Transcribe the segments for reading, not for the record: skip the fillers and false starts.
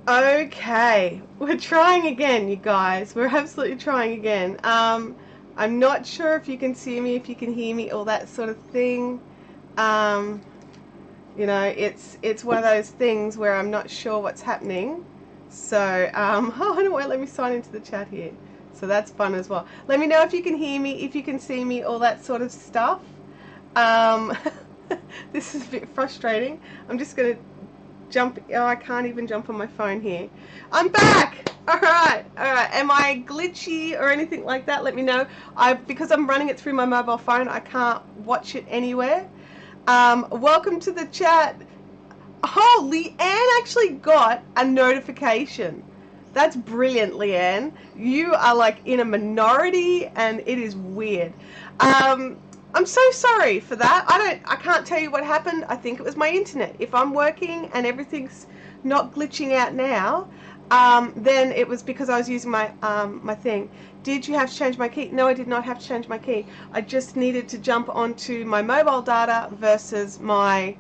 Okay, we're trying again, you guys. We're absolutely trying again. I'm not sure if you can see me, if you can hear me, all that sort of thing. Um, it's one of those things where I'm not sure what's happening. So, oh, no, wait, let me sign into the chat here. So that's fun as well. Let me know if you can hear me, if you can see me, all that sort of stuff. Um, this is a bit frustrating. I'm just going to jump. Oh, I can't even jump on my phone here. I'm back. All right. Am I glitchy or anything like that? Let me know. Because I'm running it through my mobile phone, I can't watch it anywhere. Welcome to the chat. Oh, Leanne actually got a notification. That's brilliant, Leanne. You are like in a minority, and it is weird. I'm so sorry for that. I can't tell you what happened. I think it was my internet. If I'm working and everything's not glitching out now, then it was because I was using my my thing. Did you have to change my key? No, I did not have to change my key. I just needed to jump onto my mobile data versus my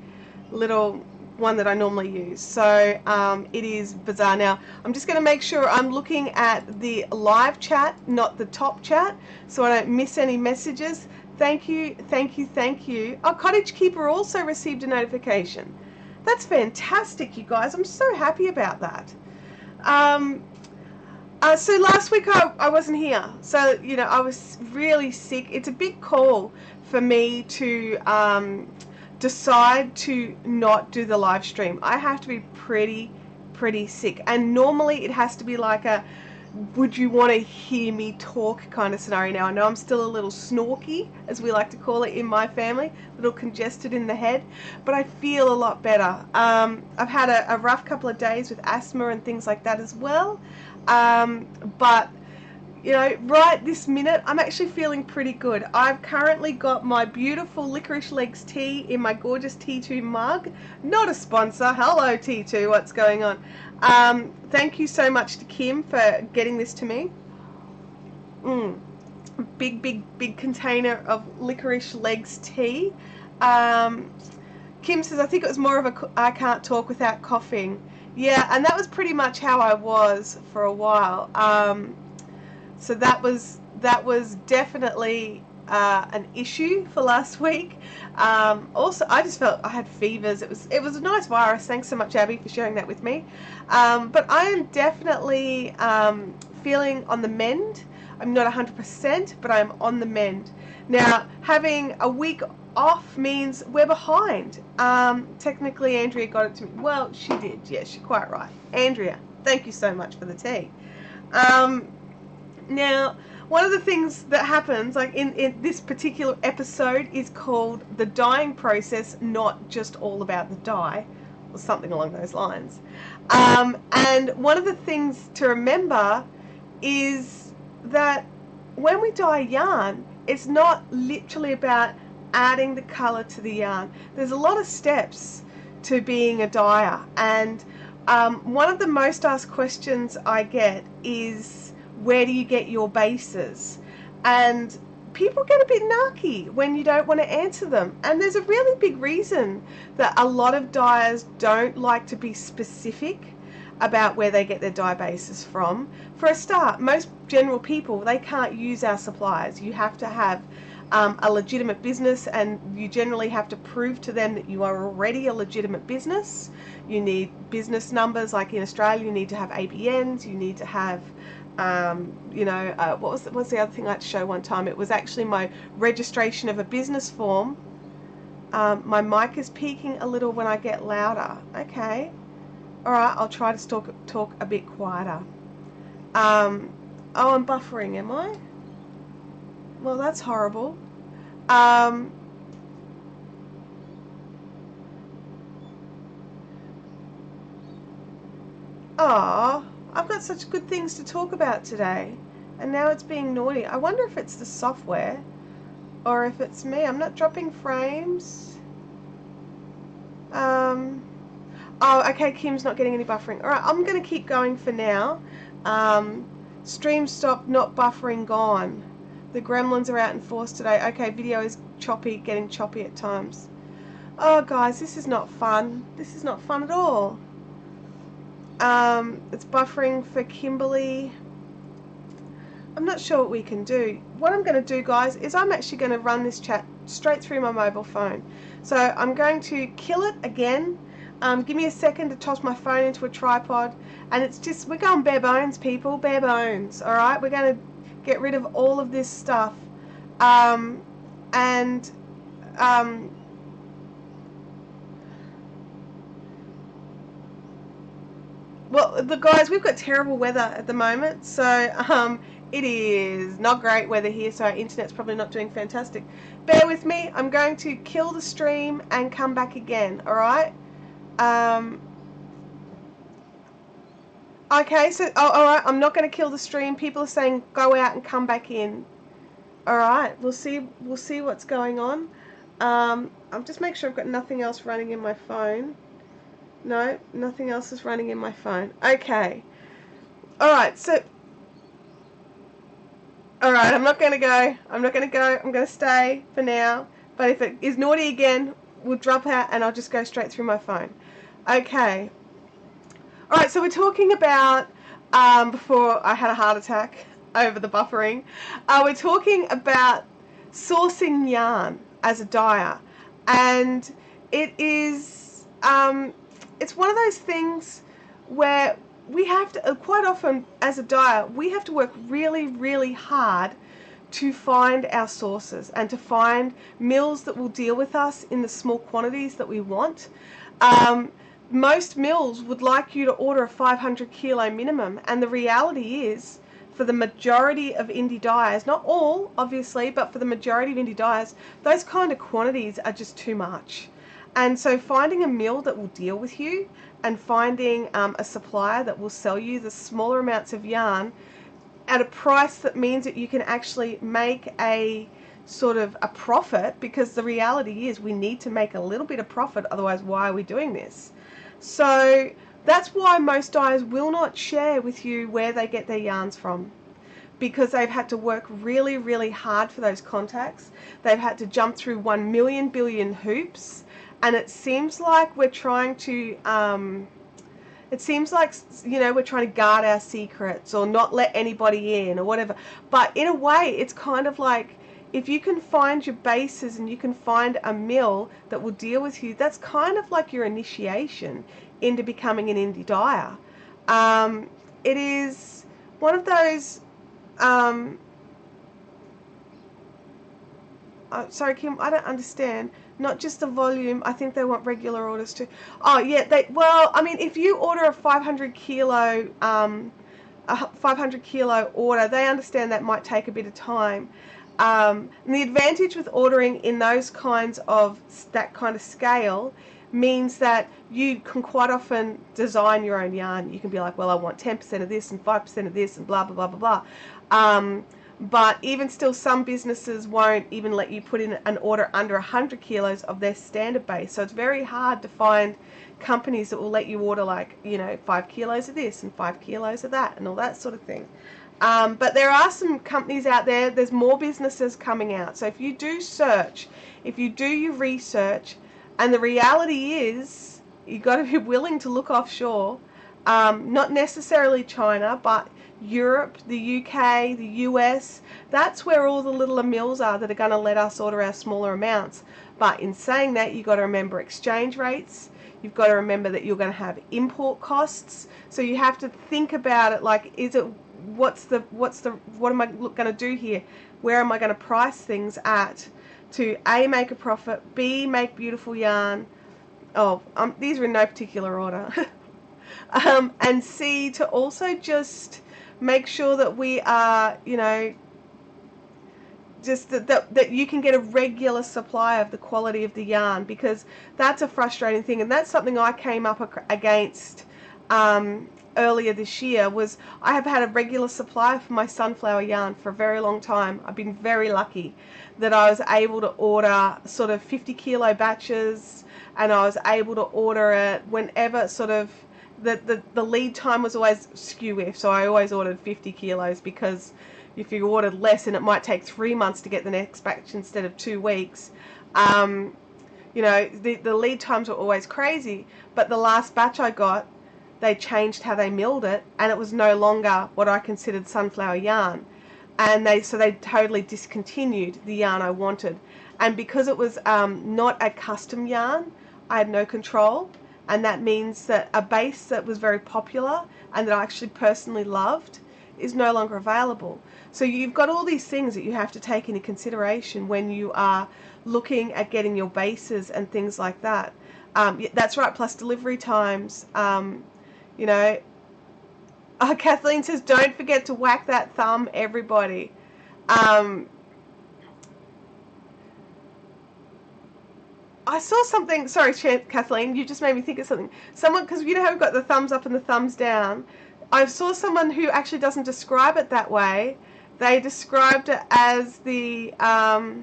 little one that I normally use. So it is bizarre. Now, I'm just going to make sure I'm looking at the live chat, not the top chat, so I don't miss any messages. Thank you, thank you, thank you. Oh, Cottage Keeper also received a notification. That's fantastic, you guys. I'm so happy about that. So last week I wasn't here. So, I was really sick. It's a big call for me to decide to not do the live stream. I have to be pretty sick. And normally it has to be like a would you want to hear me talk kind of scenario. Now, I know I'm still a little snorky, as we like to call it in my family, a little congested in the head, but I feel a lot better. I've had a rough couple of days with asthma and things like that as well. But right this minute, I'm actually feeling pretty good. I've currently got my beautiful Licorice Legs tea in my gorgeous T2 mug. Not a sponsor. Hello, T2. What's going on? Thank you so much to Kim for getting this to me. Big container of Licorice Legs tea. Kim says, I think it was more of a I can't talk without coughing. Yeah, and that was pretty much how I was for a while. So that was definitely an issue for last week. Also, I just felt I had fevers. It was a nice virus. Thanks so much, Abby, for sharing that with me. But I am definitely feeling on the mend. I'm not 100%, but I'm on the mend. Now, having a week off means we're behind. Technically, Andrea got it to me. Well, she did. Yes, you're quite right. Andrea, thank you so much for the tea. Now, one of the things that happens, like in this particular episode, is called The Dyeing Process, not just all about the dye, or something along those lines. And one of the things to remember is that when we dye yarn, it's not literally about adding the color to the yarn. There's a lot of steps to being a dyer, and one of the most asked questions I get is, where do you get your bases? And people get a bit narky when you don't want to answer them. And there's a really big reason that a lot of dyers don't like to be specific about where they get their dye bases from. For a start, most general people, they can't use our suppliers. You have to have a legitimate business, and you generally have to prove to them that you are already a legitimate business. You need business numbers. Like in Australia, you need to have ABNs, you need to have what was the other thing I had to show one time? It was actually my registration of a business form. My mic is peaking a little when I get louder. Okay. All right, I'll try to talk a bit quieter. Oh, I'm buffering, am I? Well, that's horrible. Oh, I've got such good things to talk about today, and now it's being naughty. I wonder if it's the software or if it's me. I'm not dropping frames. Oh, okay, Kim's not getting any buffering. All right, I'm going to keep going for now. Stream stop, not buffering, gone. The gremlins are out in force today. Okay, video is choppy, getting choppy at times. Oh, guys, this is not fun. This is not fun at all. It's buffering for Kimberly. I'm not sure what we can do. What I'm going to do, guys, is I'm actually going to run this chat straight through my mobile phone. So I'm going to kill it again. Give me a second to toss my phone into a tripod. And it's just, we're going bare bones, people, bare bones. All right, we're going to get rid of all of this stuff. And well, the guys, we've got terrible weather at the moment, so it is not great weather here, so our internet's probably not doing fantastic. Bear with me. I'm going to kill the stream and come back again. All right. Okay. So, all right. I'm not going to kill the stream. People are saying go out and come back in. All right. We'll see. We'll see what's going on. I'll just make sure I've got nothing else running in my phone. No, nothing else is running in my phone. Okay. Alright, so... Alright, I'm not going to go. I'm not going to go. I'm going to stay for now. But if it is naughty again, we'll drop out and I'll just go straight through my phone. Okay. Alright, so we're talking about... before I had a heart attack over the buffering. We're talking about sourcing yarn as a dyer. And it is... it's one of those things where we have to, quite often as a dyer, we have to work really, really hard to find our sources and to find mills that will deal with us in the small quantities that we want. Most mills would like you to order a 500 kilo minimum, and the reality is, for the majority of indie dyers, not all obviously, but for the majority of indie dyers, those kind of quantities are just too much. And so finding a mill that will deal with you and finding a supplier that will sell you the smaller amounts of yarn at a price that means that you can actually make a sort of a profit, because the reality is we need to make a little bit of profit, otherwise why are we doing this? So that's why most dyers will not share with you where they get their yarns from, because they've had to work really, really hard for those contacts. They've had to jump through 1 million billion hoops. And it seems like we're trying to, it seems like, you know, we're trying to guard our secrets or not let anybody in or whatever. But in a way, it's kind of like, if you can find your bases and you can find a mill that will deal with you, that's kind of like your initiation into becoming an indie dyer. It is one of those, sorry, Kim, I don't understand. Not just the volume. I think they want regular orders too. Oh yeah, well, I mean, if you order a 500 kilo order, they understand that might take a bit of time. And the advantage with ordering in those kinds of that kind of scale means that you can quite often design your own yarn. You can be like, well, I want 10% of this and 5% of this and blah blah blah blah blah. But even still, some businesses won't even let you put in an order under 100 kilos of their standard base. So it's very hard to find companies that will let you order, like, you know, 5 kilos of this and 5 kilos of that and all that sort of thing. But there are some companies out there, there's more businesses coming out. So if you do search, if you do your research, and the reality is, you've got to be willing to look offshore, not necessarily China, but Europe, the UK, the US, that's where all the littler mills are that are going to let us order our smaller amounts. But in saying that, you've got to remember exchange rates. You've got to remember that you're going to have import costs. So you have to think about it like, is it, what am I going to do here? Where am I going to price things at to A, make a profit, B, make beautiful yarn. Oh, these are in no particular order. And C, to also just make sure that we are, you know, just that you can get a regular supply of the quality of the yarn, because that's a frustrating thing, and that's something I came up against earlier this year. Was I have had a regular supply for my sunflower yarn for a very long time. I've been very lucky that I was able to order sort of 50 kilo batches, and I was able to order it whenever sort of the lead time was always skew-if, so I always ordered 50 kilos, because if you ordered less, and it might take 3 months to get the next batch instead of 2 weeks, you know, the lead times were always crazy. But the last batch I got, they changed how they milled it, and it was no longer what I considered sunflower yarn. And so they totally discontinued the yarn I wanted. And because it was not a custom yarn, I had no control. And that means that a base that was very popular and that I actually personally loved is no longer available. So you've got all these things that you have to take into consideration when you are looking at getting your bases and things like that. That's right, plus delivery times. You know, Kathleen says, don't forget to whack that thumb, everybody. I saw something, sorry, Kathleen, you just made me think of something. Someone, because you know how we've got the thumbs up and the thumbs down, I saw someone who actually doesn't describe it that way. They described it as the, I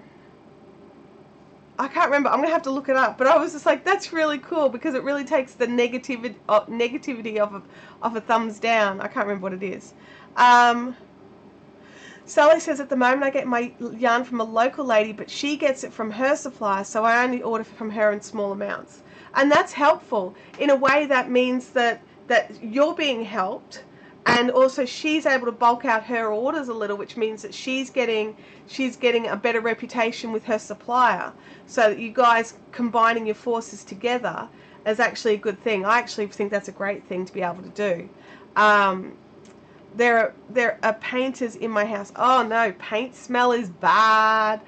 can't remember, I'm going to have to look it up, but I was just like, that's really cool, because it really takes the negativity of a thumbs down. I can't remember what it is. Sally says, at the moment I get my yarn from a local lady, but she gets it from her supplier, so I only order from her in small amounts. And that's helpful. In a way, that means that you're being helped, and also she's able to bulk out her orders a little, which means that she's getting a better reputation with her supplier. So that you guys combining your forces together is actually a good thing. I actually think that's a great thing to be able to do. There are painters in my house. Oh no, paint smell is bad.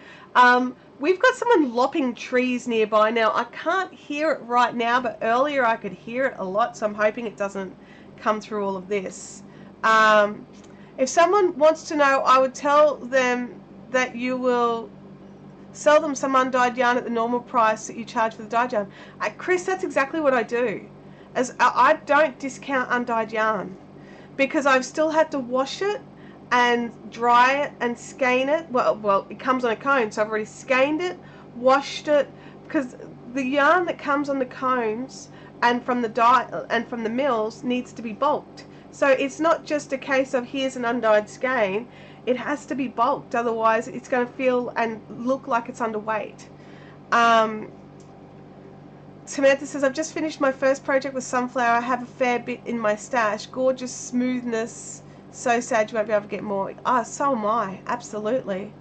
We've got someone lopping trees nearby now. I can't hear it right now, but earlier I could hear it a lot, so I'm hoping it doesn't come through all of this. If someone wants to know, I would tell them that you will sell them some undyed yarn at the normal price that you charge for the dyed yarn. Chris, that's exactly what I do. As I don't discount undyed yarn, because I've still had to wash it and dry it and skein it. Well, it comes on a cone, so I've already skeined it, washed it, because the yarn that comes on the cones and from the dye and from the mills needs to be bulked. So it's not just a case of here's an undyed skein. It has to be bulked, otherwise it's going to feel and look like it's underweight. Samantha says, I've just finished my first project with sunflower. I have a fair bit in my stash. Gorgeous smoothness. So sad you won't be able to get more. So am I. Absolutely.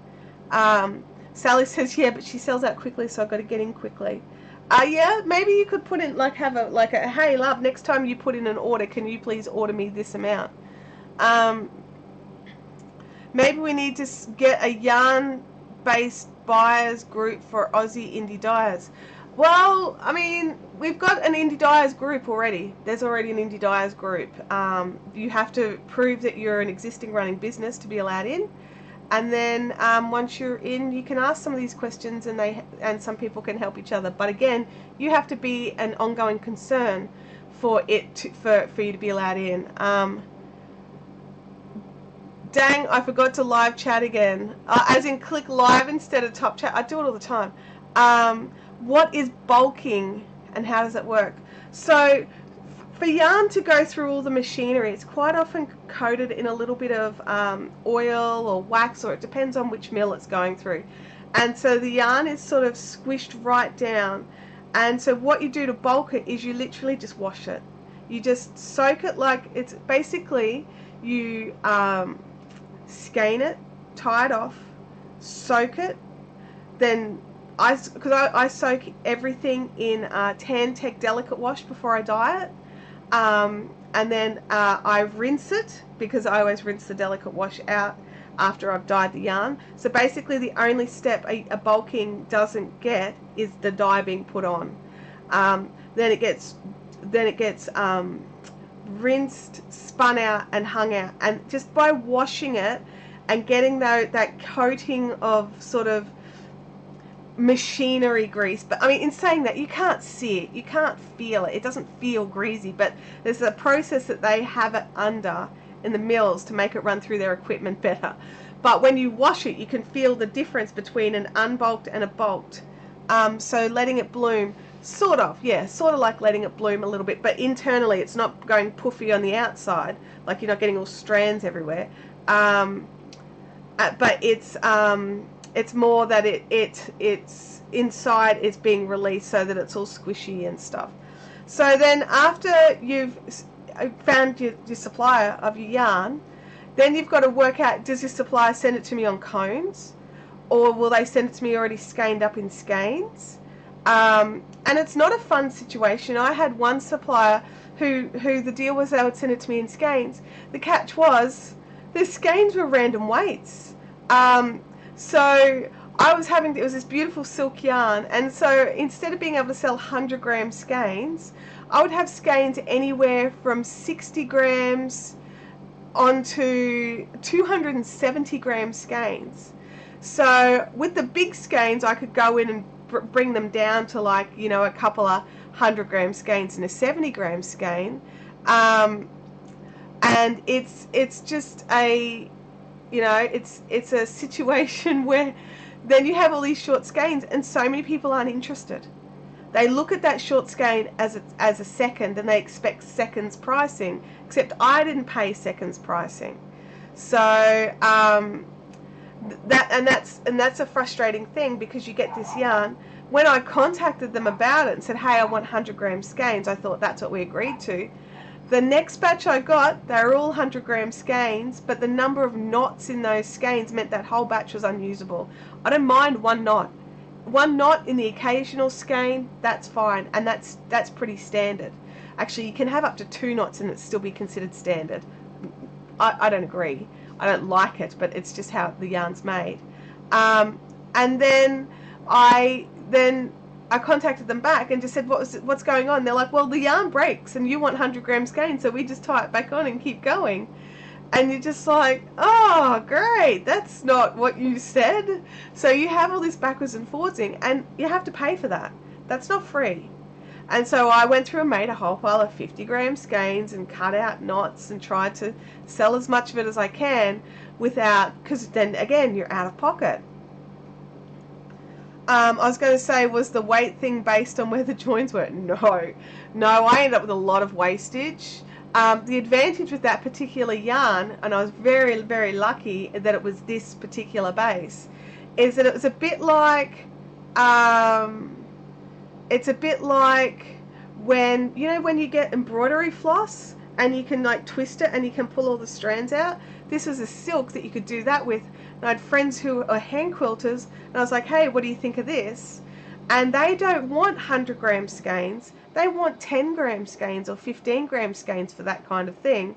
Sally says, yeah, but she sells out quickly, so I've got to get in quickly. Yeah, maybe you could put in, hey, love, next time you put in an order, can you please order me this amount? Maybe we need to get a yarn-based buyers group for Aussie indie dyers. Well, I mean, we've got an indie dyers group already. There's already an indie dyers group. You have to prove that you're an existing running business to be allowed in. And then once you're in, you can ask some of these questions, and some people can help each other. But again, you have to be an ongoing concern for you to be allowed in. Dang, I forgot to live chat again. As in click live instead of top chat. I do it all the time. What is bulking and how does it work? So for yarn to go through all the machinery, it's quite often coated in a little bit of oil or wax, or it depends on which mill it's going through. And so the yarn is sort of squished right down. And so what you do to bulk it is you literally just wash it. You just soak it, like it's basically you skein it, tie it off, soak it, then I soak everything in Tan Tech Delicate Wash before I dye it, and then I rinse it, because I always rinse the Delicate Wash out after I've dyed the yarn. So basically the only step a bulking doesn't get is the dye being put on. Then it gets rinsed, spun out and hung out, and just by washing it and getting that coating of sort of machinery grease. But I mean, in saying that, you can't see it, you can't feel it, it doesn't feel greasy, but there's a process that they have it under in the mills to make it run through their equipment better. But when you wash it, you can feel the difference between an unbulked and a bulked. So letting it bloom, sort of like letting it bloom a little bit, but internally it's not going puffy on the outside, like you're not getting all strands everywhere. But it's more that it's inside is being released, so that it's all squishy and stuff. So then after you've found your supplier of your yarn, then you've got to work out, does your supplier send it to me on cones, or will they send it to me already skeined up in skeins? And it's not a fun situation. I had one supplier who the deal was they would send it to me in skeins. The catch was the skeins were random weights. So I was having, it was this beautiful silk yarn, and so instead of being able to sell 100-gram skeins, I would have skeins anywhere from 60 grams onto 270-gram skeins. So with the big skeins, I could go in and bring them down to, like, you know, a couple of 100-gram skeins and a 70-gram skein. And it's just a, you know, it's a situation where then you have all these short skeins, and so many people aren't interested. They look at that short skein as a second, and they expect seconds pricing, except I didn't pay seconds pricing. So that's a frustrating thing, because you get this yarn. When I contacted them about it and said, hey, I want 100-gram skeins, I thought that's what we agreed to. The next batch I got, they were all 100-gram skeins, but the number of knots in those skeins meant that whole batch was unusable. I don't mind one knot. One knot in the occasional skein, that's fine, and that's pretty standard. Actually, you can have up to 2 knots and it still be considered standard. I don't agree. I don't like it, but it's just how the yarn's made. And then I contacted them back and just said, what's going on? They're like, well, the yarn breaks and you want 100-gram skein, so we just tie it back on and keep going. And you're just like, oh, great, that's not what you said. So you have all this backwards and forwardsing, and you have to pay for that. That's not free. And so I went through and made a whole pile of 50-gram skeins and cut out knots and tried to sell as much of it as I can without, because then again, you're out of pocket. I was going to say, was the weight thing based on where the joins were? No, I ended up with a lot of wastage. The advantage with that particular yarn, and I was very, very lucky that it was this particular base, is that it was a bit like, it's a bit like when, you know, when you get embroidery floss and you can like twist it and you can pull all the strands out. This was a silk that you could do that with. And I had friends who are hand quilters, and I was like, hey, what do you think of this? And they don't want 100-gram skeins. They want 10-gram skeins or 15-gram skeins for that kind of thing.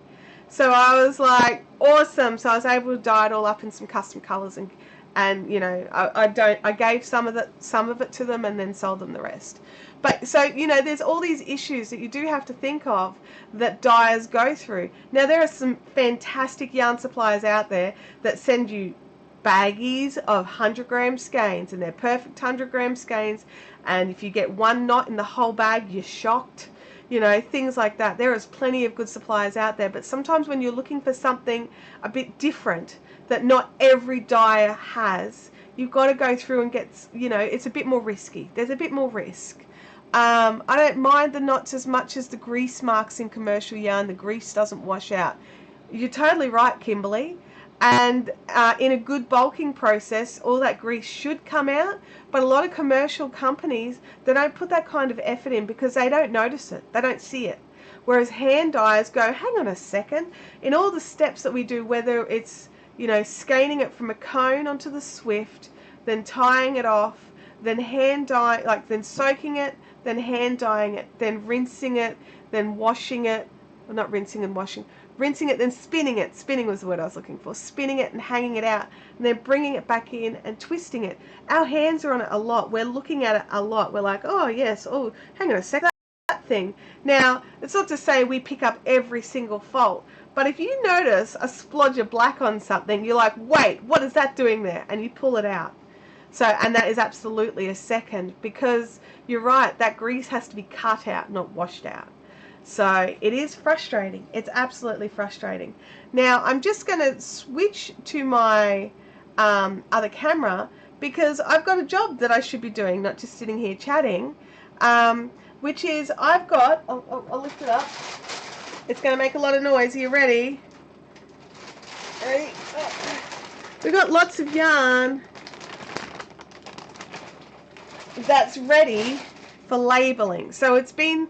So I was like, awesome. So I was able to dye it all up in some custom colors, and you know, I gave some of it to them and then sold them the rest. But so, you know, there's all these issues that you do have to think of that dyers go through. Now, there are some fantastic yarn suppliers out there that send you baggies of 100-gram skeins, and they're perfect 100-gram skeins, and if you get one knot in the whole bag, you're shocked. You know, things like that. There is plenty of good suppliers out there, but sometimes when you're looking for something a bit different that not every dyer has, you've got to go through and get, you know, it's a bit more risky. There's a bit more risk. I don't mind the knots as much as the grease marks in commercial yarn. The grease doesn't wash out. You're totally right, Kimberly. And in a good bulking process, all that grease should come out. But a lot of commercial companies, they don't put that kind of effort in because they don't notice it. They don't see it. Whereas hand dyers go, hang on a second. In all the steps that we do, whether it's, you know, skeining it from a cone onto the Swift, then tying it off, then hand dye, like then soaking it, then hand dyeing it, then rinsing it, then washing it. Well, not rinsing and washing. Rinsing it, then spinning it. Spinning was the word I was looking for. Spinning it and hanging it out, and then bringing it back in and twisting it. Our hands are on it a lot. We're looking at it a lot. We're like, oh yes, oh, hang on a second, that thing. Now, it's not to say we pick up every single fault, but if you notice a splodge of black on something, you're like, wait, what is that doing there? And you pull it out. So, and that is absolutely a second, because you're right, that grease has to be cut out, not washed out. So it is frustrating. It's absolutely frustrating. Now I'm just going to switch to my other camera, because I've got a job that I should be doing, not just sitting here chatting, which is I've got, I'll lift it up. It's going to make a lot of noise. Are you ready? Ready? Oh. We've got lots of yarn that's ready for labeling. So it's been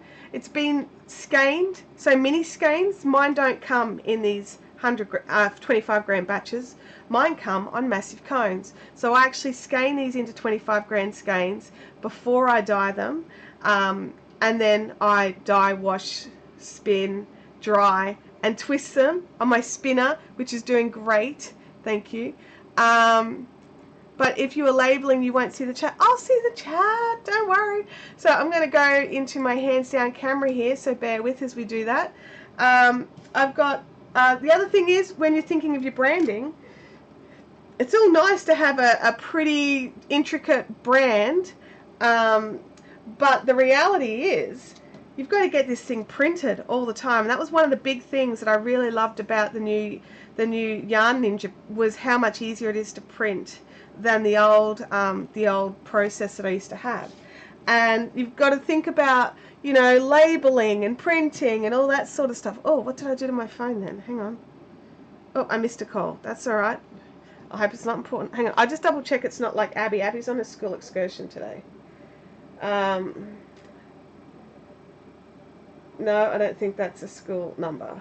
skeined, so mini skeins. Mine don't come in these 25 gram batches. Mine come on massive cones. So I actually skein these into 25 gram skeins before I dye them, and then I dye, wash, spin, dry, and twist them on my spinner, which is doing great. Thank you. But if you are labeling, you won't see the chat. I'll see the chat, don't worry. So I'm going to go into my hands down camera here, so bear with as we do that. I've got, the other thing is, when you're thinking of your branding, it's all nice to have a pretty intricate brand, but the reality is, you've got to get this thing printed all the time. And that was one of the big things that I really loved about the new Yarn Ninja, was how much easier it is to print than the old process that I used to have. And you've got to think about, you know, labeling and printing and all that sort of stuff. Oh, what did I do to my phone then? Hang on. Oh, I missed a call. That's all right. I hope it's not important. Hang on. I just double check it's not like Abby. Abby's on a school excursion today. No, I don't think that's a school number.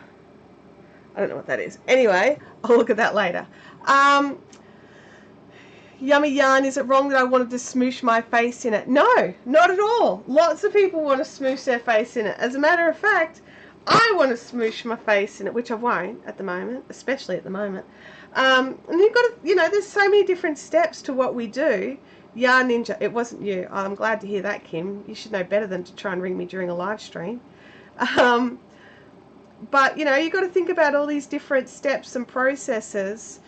I don't know what that is. Anyway, I'll look at that later. Yummy Yarn, is it wrong that I wanted to smoosh my face in it? No, not at all. Lots of people want to smoosh their face in it. As a matter of fact, I want to smoosh my face in it, which I won't at the moment, especially at the moment. And you've got to, you know, there's so many different steps to what we do. Yarn Ninja, it wasn't you. I'm glad to hear that, Kim. You should know better than to try and ring me during a live stream. But, you know, you've got to think about all these different steps and processes,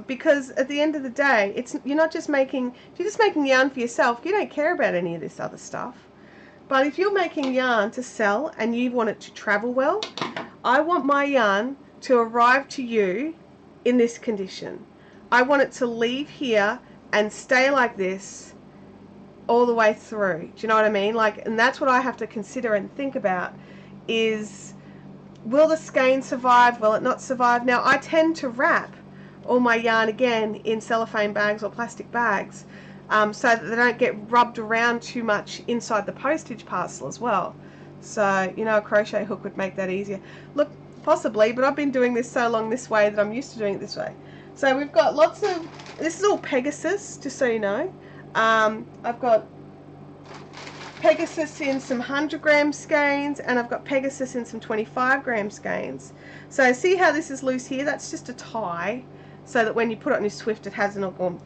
because at the end of the day, you're not just making, if you're just making yarn for yourself, you don't care about any of this other stuff. But if you're making yarn to sell and you want it to travel well, I want my yarn to arrive to you in this condition. I want it to leave here and stay like this all the way through. Do you know what I mean? Like, and that's what I have to consider and think about is, will the skein survive? Will it not survive? Now, I tend to wrap all my yarn again in cellophane bags or plastic bags, so that they don't get rubbed around too much inside the postage parcel as well. So, you know, a crochet hook would make that easier. Look, possibly, but I've been doing this so long this way that I'm used to doing it this way. So we've got lots of, this is all Pegasus, just so you know. I've got Pegasus in some 100 gram skeins, and I've got Pegasus in some 25 gram skeins. So see how this is loose here? That's just a tie, so that when you put it on your Swift, it hasn't all gone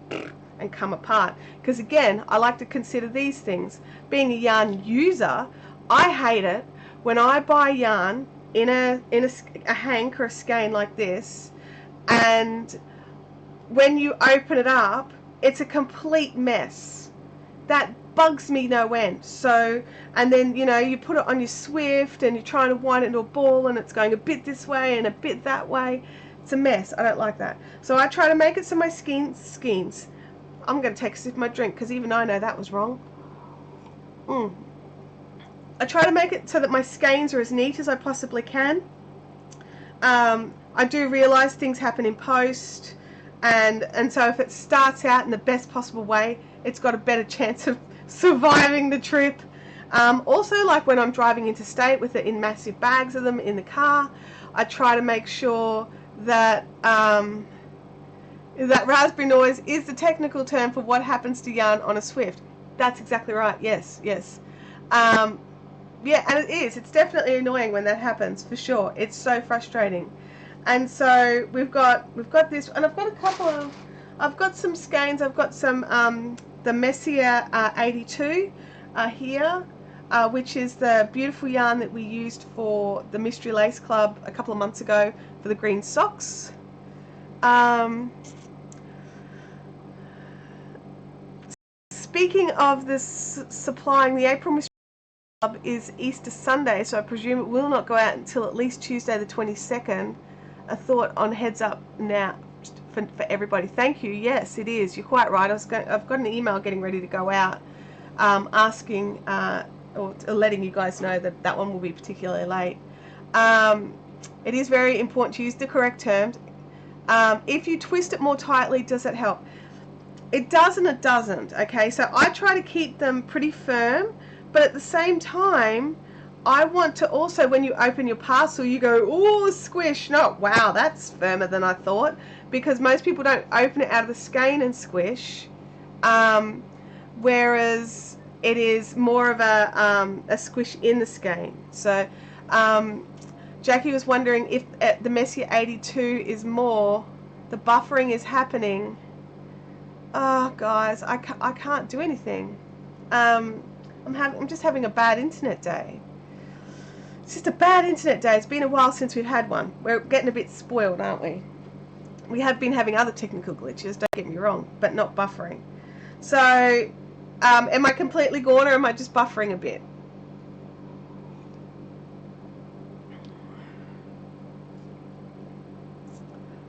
and come apart. Because again, I like to consider these things. Being a yarn user, I hate it when I buy yarn in a hank or a skein like this, and when you open it up, it's a complete mess. That bugs me no end. So, and then, you know, you put it on your Swift and you're trying to wind it into a ball and it's going a bit this way and a bit that way. It's a mess. I don't like that. So I try to make it so my skeins. I'm going to take a sip of my drink because even I know that was wrong. I try to make it so that my skeins are as neat as I possibly can. I do realise things happen in post, and so if it starts out in the best possible way, it's got a better chance of surviving the trip. Also, like when I'm driving interstate with it in massive bags of them in the car, I try to make sure that that raspberry noise is the technical term for what happens to yarn on a Swift. That's exactly right. Yes, yes. Yeah, and it is. It's definitely annoying when that happens, for sure. It's so frustrating. And so we've got this, and I've got a couple of, I've got some skeins. I've got some the Messier 82 here, which is the beautiful yarn that we used for the Mystery Lace Club a couple of months ago for the green socks. Speaking of this supplying, the April Mystery Club is Easter Sunday, so I presume it will not go out until at least Tuesday the 22nd. A thought on heads up now for everybody. Thank you. Yes, it is. You're quite right. I've got an email getting ready to go out, asking or letting you guys know that that one will be particularly late. It is very important to use the correct terms. If you twist it more tightly, does it help? It does and it doesn't. Okay, so I try to keep them pretty firm, but at the same time, I want to also, when you open your parcel, you go, oh, squish. No, wow, that's firmer than I thought, because most people don't open it out of the skein and squish, whereas it is more of a squish in the skein. So Jackie was wondering if the Messier 82 is more, the buffering is happening. Oh, guys, I can't do anything. I'm just having a bad internet day. It's just a bad internet day. It's been a while since we've had one. We're getting a bit spoiled, aren't we? We have been having other technical glitches, don't get me wrong, but not buffering. So, am I completely gone, or am I just buffering a bit?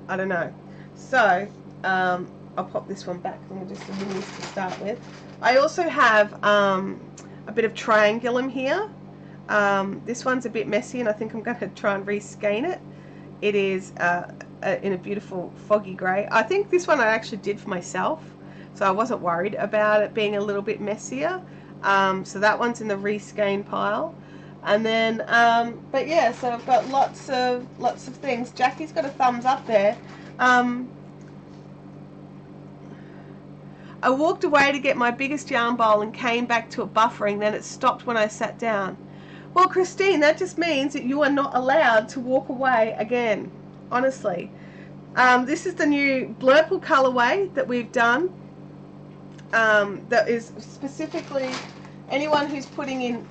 I don't know. So, I'll pop this one back. I'm going to do some minis to start with. I also have a bit of triangulum here. This one's a bit messy, and I think I'm going to try and reskein it. It is in a beautiful foggy grey. I think this one I actually did for myself, so I wasn't worried about it being a little bit messier. So that one's in the reskein pile. And then, but yeah, so I've got lots of things. Jackie's got a thumbs up there. I walked away to get my biggest yarn bowl and came back to it buffering, then it stopped when I sat down. Well, Christine, that just means that you are not allowed to walk away again, honestly. This is the new Blurple colorway that we've done. That is specifically, anyone who's putting in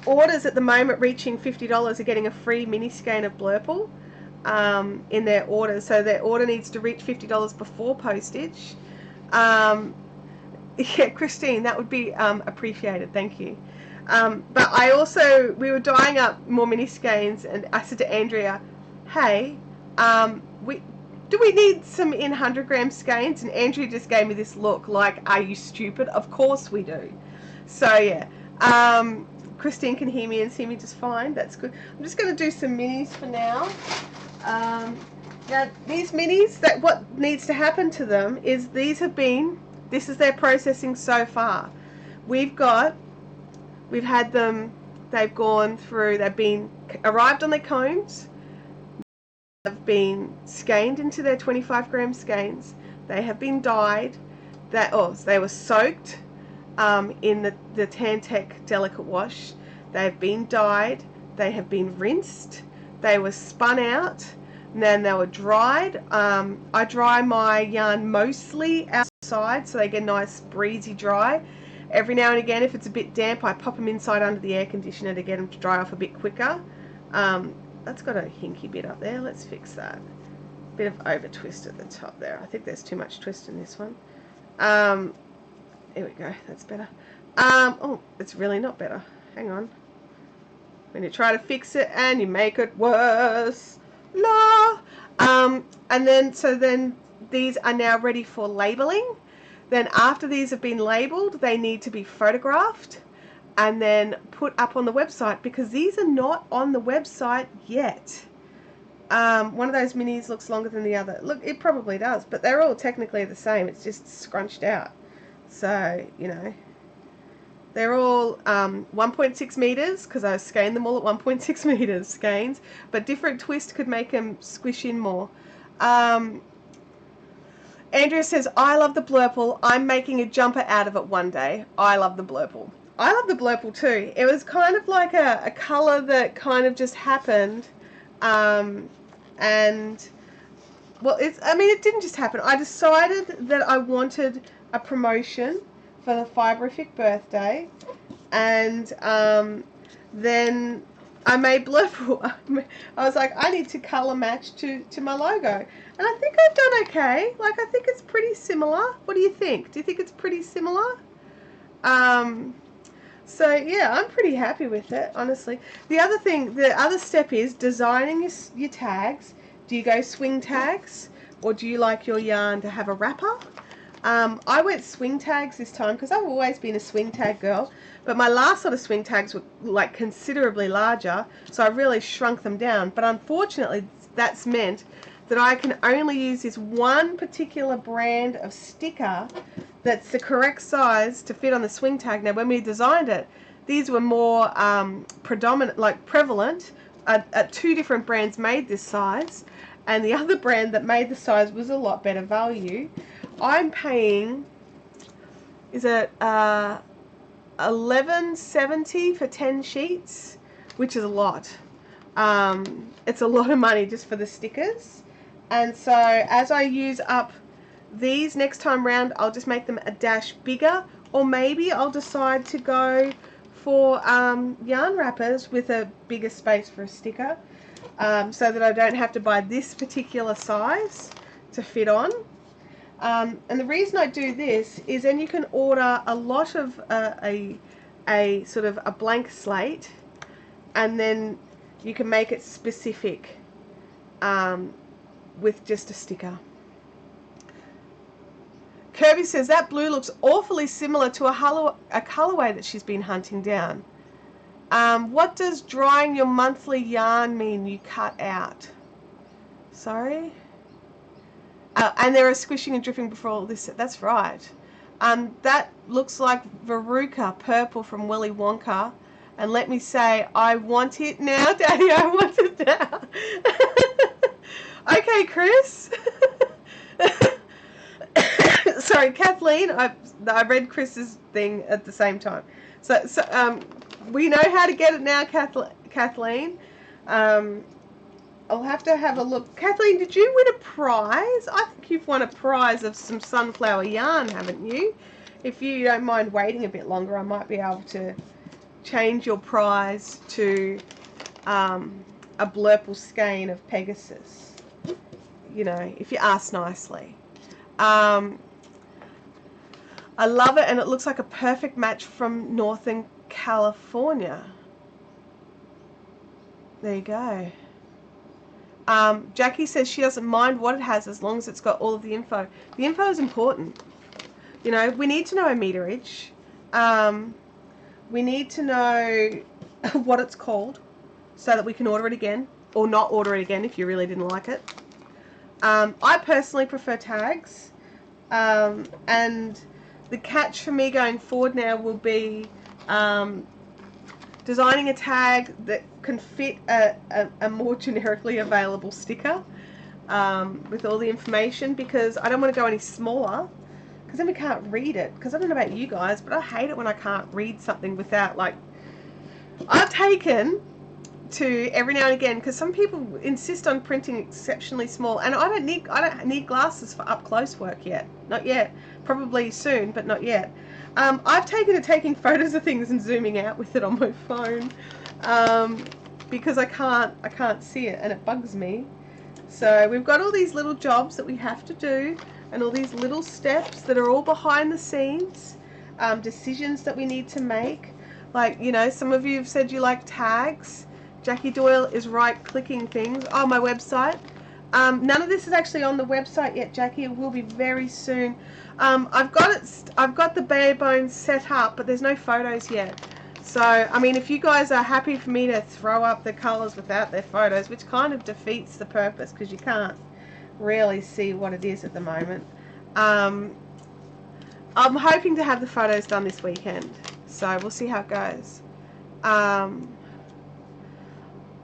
orders at the moment reaching $50 are getting a free mini skein of Blurple in their order. So their order needs to reach $50 before postage. Yeah, Christine, that would be appreciated. Thank you. But I also, we were dyeing up more mini skeins, and I said to Andrea, hey, do we need some in 100-gram skeins? And Andrea just gave me this look like, are you stupid? Of course we do. So yeah, Christine can hear me and see me just fine. That's good. I'm just going to do some minis for now. Now these minis, that what needs to happen to them is this is their processing so far. We've had them, they've gone through, arrived on their cones, have been skeined into their 25-gram skeins, they have been dyed, they were soaked in the Tantec Delicate Wash, they've been dyed, they have been rinsed, they were spun out, and then they were dried. I dry my yarn mostly outside so they get a nice breezy dry. Every now and again, if it's a bit damp, I pop them inside under the air conditioner to get them to dry off a bit quicker. That's got a hinky bit up there. Let's fix that. Bit of over twist at the top there. I think there's too much twist in this one. Here we go. That's better. Oh, it's really not better. Hang on. When you try to fix it and you make it worse. La. And then these are now ready for labeling. Then after these have been labeled, they need to be photographed and then put up on the website, because these are not on the website yet. One of those minis looks longer than the other. Look, it probably does, but they're all technically the same. It's just scrunched out. So, you know, they're all 1.6 meters, because I skeined them all at 1.6 meters skeins, but different twist could make them squish in more. Andrea says, I love the Blurple. I'm making a jumper out of it one day. I love the Blurple. I love the Blurple too. It was kind of like a colour that kind of just happened. And, well, it didn't just happen. I decided that I wanted a promotion for the Fiberific birthday. And then I made Blurple. I was like, I need to colour match to my logo. And I think I've done okay. Like, I think it's pretty similar. What do you think? Do you think it's pretty similar? So, yeah, I'm pretty happy with it, honestly. The other step is designing your tags. Do you go swing tags? Or do you like your yarn to have a wrapper? I went swing tags this time because I've always been a swing tag girl. But my last lot of swing tags were, like, considerably larger. So I really shrunk them down. But unfortunately, that's meant that I can only use this one particular brand of sticker that's the correct size to fit on the swing tag. Now, when we designed it, these were more predominant, like prevalent. 2 different brands made this size, and the other brand that made the size was a lot better value. I'm paying, is it $11.70 for 10 sheets, which is a lot. It's a lot of money just for the stickers. And so as I use up these next time round, I'll just make them a dash bigger, or maybe I'll decide to go for yarn wrappers with a bigger space for a sticker, so that I don't have to buy this particular size to fit on. And the reason I do this is then you can order a lot of a sort of a blank slate, and then you can make it specific with just a sticker. Kirby says that blue looks awfully similar to a colorway that she's been hunting down. What does drying your monthly yarn mean you cut out? Sorry? And there are squishing and dripping before all this. That's right. That looks like Veruca purple from Willy Wonka. And let me say, I want it now, Daddy. I want it now. Okay, Chris. Sorry, Kathleen. I read Chris's thing at the same time. So we know how to get it now, Kathleen. I'll have to have a look. Kathleen, did you win a prize? I think you've won a prize of some sunflower yarn, haven't you? If you don't mind waiting a bit longer, I might be able to change your prize to a blurple skein of Pegasus. You know, if you ask nicely. I love it, and it looks like a perfect match from Northern California. There you go. Jackie says she doesn't mind what it has as long as it's got all of the info. The info is important. You know, we need to know our meterage. We need to know what it's called so that we can order it again, or not order it again if you really didn't like it. I personally prefer tags, and the catch for me going forward now will be designing a tag that can fit a more generically available sticker with all the information, because I don't want to go any smaller, because then we can't read it. Because I don't know about you guys, but I hate it when I can't read something without, like, I've taken to every now and again, because some people insist on printing exceptionally small, and I don't need glasses for up close work yet. Not yet. Probably soon, but not yet. I've taken to taking photos of things and zooming out with it on my phone, because I can't see it, and it bugs me. So we've got all these little jobs that we have to do, and all these little steps that are all behind the scenes, decisions that we need to make. Like, you know, some of you have said you like tags. Jackie Doyle is right-clicking things. Oh, my website. None of this is actually on the website yet, Jackie. It will be very soon. I've got the bare bones set up, but there's no photos yet. So, I mean, if you guys are happy for me to throw up the colours without their photos, which kind of defeats the purpose because you can't really see what it is at the moment. I'm hoping to have the photos done this weekend, so we'll see how it goes.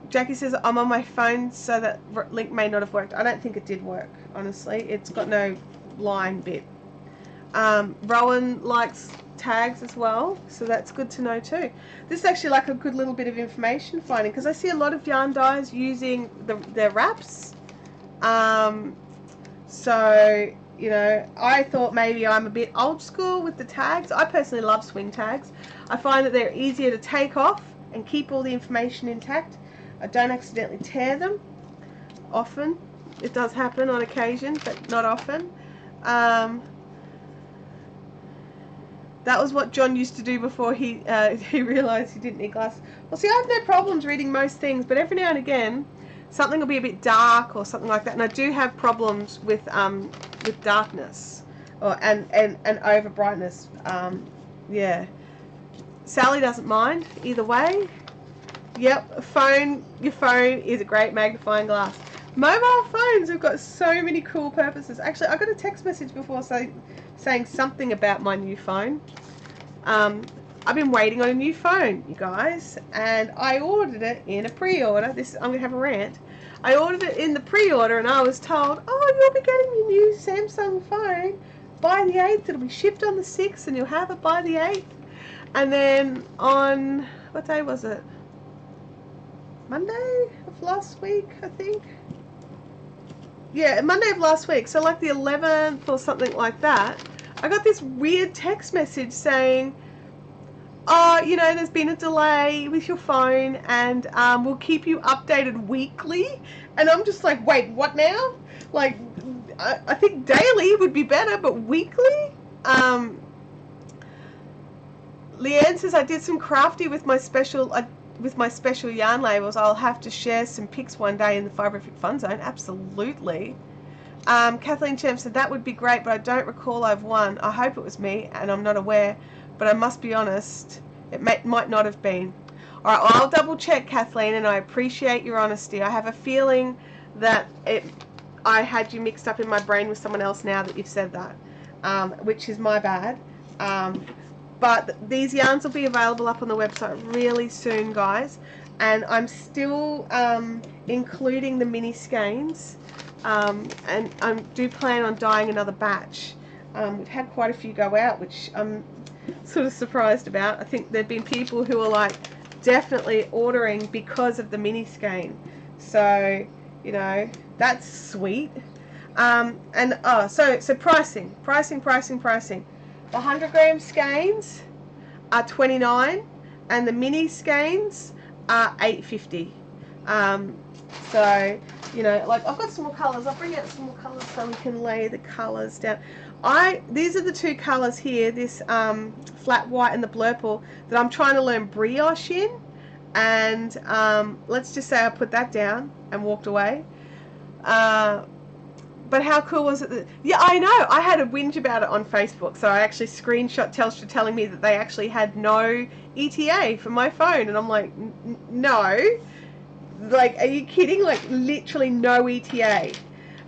Jackie says, I'm on my phone, so that link may not have worked. I don't think it did work, honestly. It's got no line bit. Rowan likes tags as well, so that's good to know too. This is actually like a good little bit of information finding, because I see a lot of yarn dyes using their wraps. So, you know, I thought maybe I'm a bit old school with the tags. I personally love swing tags. I find that they're easier to take off and keep all the information intact. I don't accidentally tear them often. It does happen on occasion, but not often. That was what John used to do before he realised he didn't need glasses. Well, see, I have no problems reading most things, but every now and again, something will be a bit dark or something like that, and I do have problems with darkness and over brightness. Yeah, Sally doesn't mind either way. Yep, your phone is a great magnifying glass. Mobile phones have got so many cool purposes. Actually, I got a text message before saying something about my new phone. I've been waiting on a new phone, you guys, and I ordered it in a pre-order. I'm gonna have a rant. I ordered it in the pre-order, and I was told, "Oh, you'll be getting your new Samsung phone by the 8th. It'll be shipped on the 6th, and you'll have it by the 8th." And then on what day was it? Monday of last week, I think. Yeah, Monday of last week. So like the 11th or something like that. I got this weird text message saying, "Oh, you know, there's been a delay with your phone, and we'll keep you updated weekly." And I'm just like, wait, what now? Like, I think daily would be better, but weekly? Leanne says, "I did some crafty with my special yarn labels. I'll have to share some pics one day in the Fibrific Fun Zone." Absolutely. Kathleen Champ said, "That would be great, but I don't recall I've won. I hope it was me, and I'm not aware. But I must be honest, it might not have been." All right, well, I'll double check, Kathleen, and I appreciate your honesty. I have a feeling that I had you mixed up in my brain with someone else now that you've said that, which is my bad. But these yarns will be available up on the website really soon, guys. And I'm still including the mini skeins. And I do plan on dyeing another batch. We've had quite a few go out, which I'm sort of surprised about. I think there've been people who are like definitely ordering because of the mini skein. So, you know, that's sweet. So pricing. The 100 gram skeins are $29, and the mini skeins are $8.50. So, you know, like I've got some more colours. I'll bring out some more colours so we can lay the colours down. These are the two colours here, this flat white and the blurple, that I'm trying to learn brioche in. And let's just say I put that down and walked away. But how cool was it? Yeah, I know. I had a whinge about it on Facebook, so I actually screenshot Telstra telling me that they actually had no ETA for my phone, and I'm like, no. Like, are you kidding? Like, literally no ETA.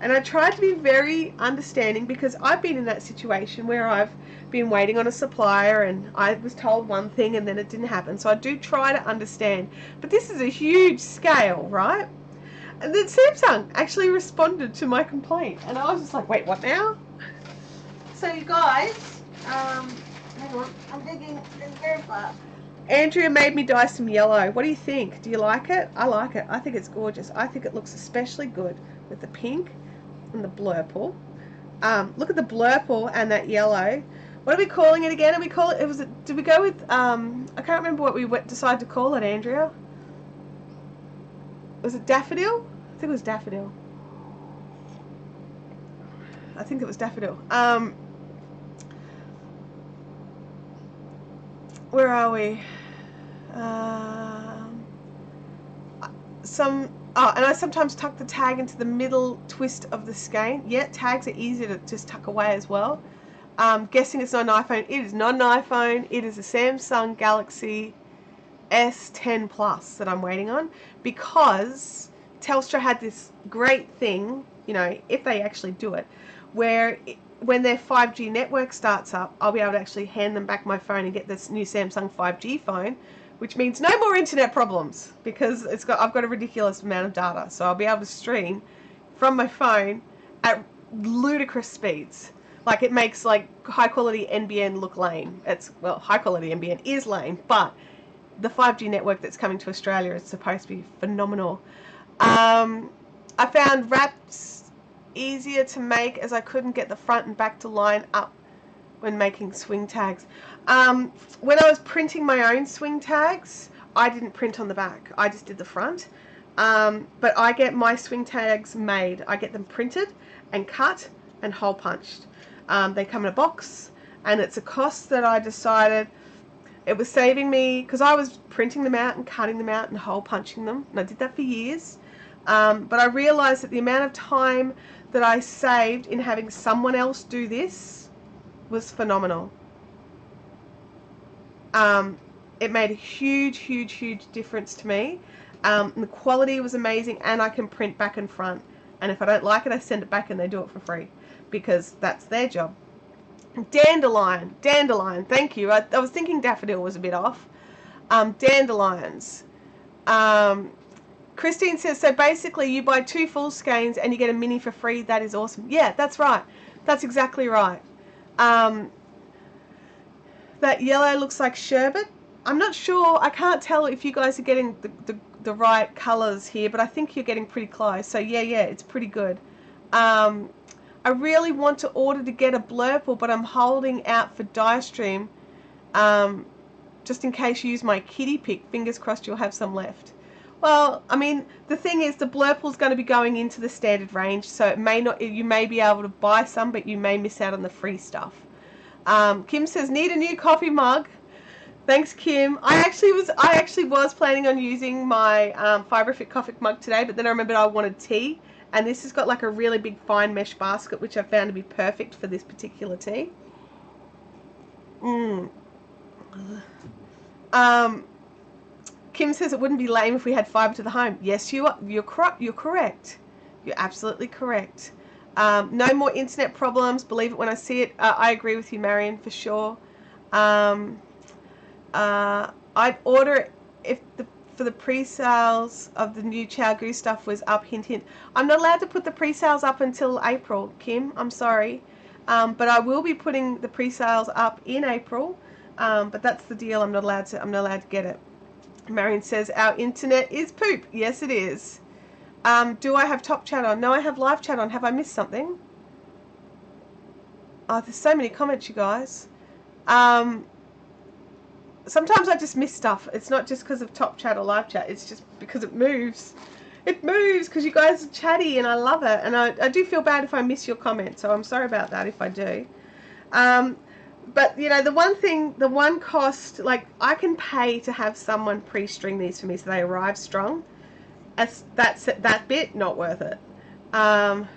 And I tried to be very understanding, because I've been in that situation where I've been waiting on a supplier and I was told one thing and then it didn't happen. So I do try to understand. But this is a huge scale, right? And then Samsung actually responded to my complaint, and I was just like, wait, what now? So you guys, hang on, I'm digging very far. Andrea made me dye some yellow. What do you think? Do you like it? I like it. I think it's gorgeous. I think it looks especially good with the pink and the blurple. Look at the blurple and that yellow. What are we calling it again? Did we go with, I can't remember what we decided to call it, Andrea. Was it daffodil? I think it was daffodil. Where are we? And I sometimes tuck the tag into the middle twist of the skein. Yeah, tags are easy to just tuck away as well. Guessing it's not an iPhone. It is not an iPhone. It is a Samsung Galaxy S10 Plus that I'm waiting on, because Telstra had this great thing, you know, if they actually do it, where when their 5G network starts up, I'll be able to actually hand them back my phone and get this new Samsung 5G phone, which means no more internet problems, because I've got a ridiculous amount of data, so I'll be able to stream from my phone at ludicrous speeds. Like, it makes like high quality NBN look lame. High quality NBN is lame, but the 5G network that's coming to Australia is supposed to be phenomenal. I found wraps easier to make, as I couldn't get the front and back to line up when making swing tags. When I was printing my own swing tags, I didn't print on the back. I just did the front. But I get my swing tags made. I get them printed and cut and hole punched. They come in a box, and it's a cost that I decided it was saving me, because I was printing them out and cutting them out and hole punching them, and I did that for years. But I realized that the amount of time that I saved in having someone else do this was phenomenal. It made a huge difference to me. And the quality was amazing, and I can print back and front. And if I don't like it, I send it back and they do it for free, because that's their job. Dandelion, thank you. I was thinking daffodil was a bit off. Dandelions. Christine says, so basically you buy 2 full skeins and you get a mini for free. That is awesome. Yeah, that's right. That's exactly right. That yellow looks like sherbet. I'm not sure. I can't tell if you guys are getting the right colours here, but I think you're getting pretty close. So yeah, it's pretty good. I really want to order to get a blurple, but I'm holding out for Livestream, just in case you use my kitty pick. Fingers crossed you'll have some left. Well, I mean, the thing is, the blurple's going to be going into the standard range, so it may not. You may be able to buy some, but you may miss out on the free stuff. Kim says, need a new coffee mug. Thanks, Kim. I actually was planning on using my Fiberfit coffee mug today, but then I remembered I wanted tea, and this has got like a really big fine mesh basket, which I found to be perfect for this particular tea. Kim says it wouldn't be lame if we had fibre to the home. Yes, you're correct. You're absolutely correct. No more internet problems. Believe it when I see it. I agree with you, Marion, for sure. I'd order it for the pre-sales of the new Chow Goo stuff was up, hint, hint. I'm not allowed to put the pre-sales up until April, Kim. I'm sorry. But I will be putting the pre-sales up in April. But that's the deal. I'm not allowed to get it. Marion says, our internet is poop. Yes, it is. Do I have top chat on? No, I have live chat on. Have I missed something? Oh, there's so many comments, you guys. Sometimes I just miss stuff. It's not just because of top chat or live chat. It's just because it moves. It moves because you guys are chatty and I love it. And I do feel bad if I miss your comment. So I'm sorry about that if I do. But, you know, the one cost, like, I can pay to have someone pre-string these for me so they arrive strong. That bit, not worth it. The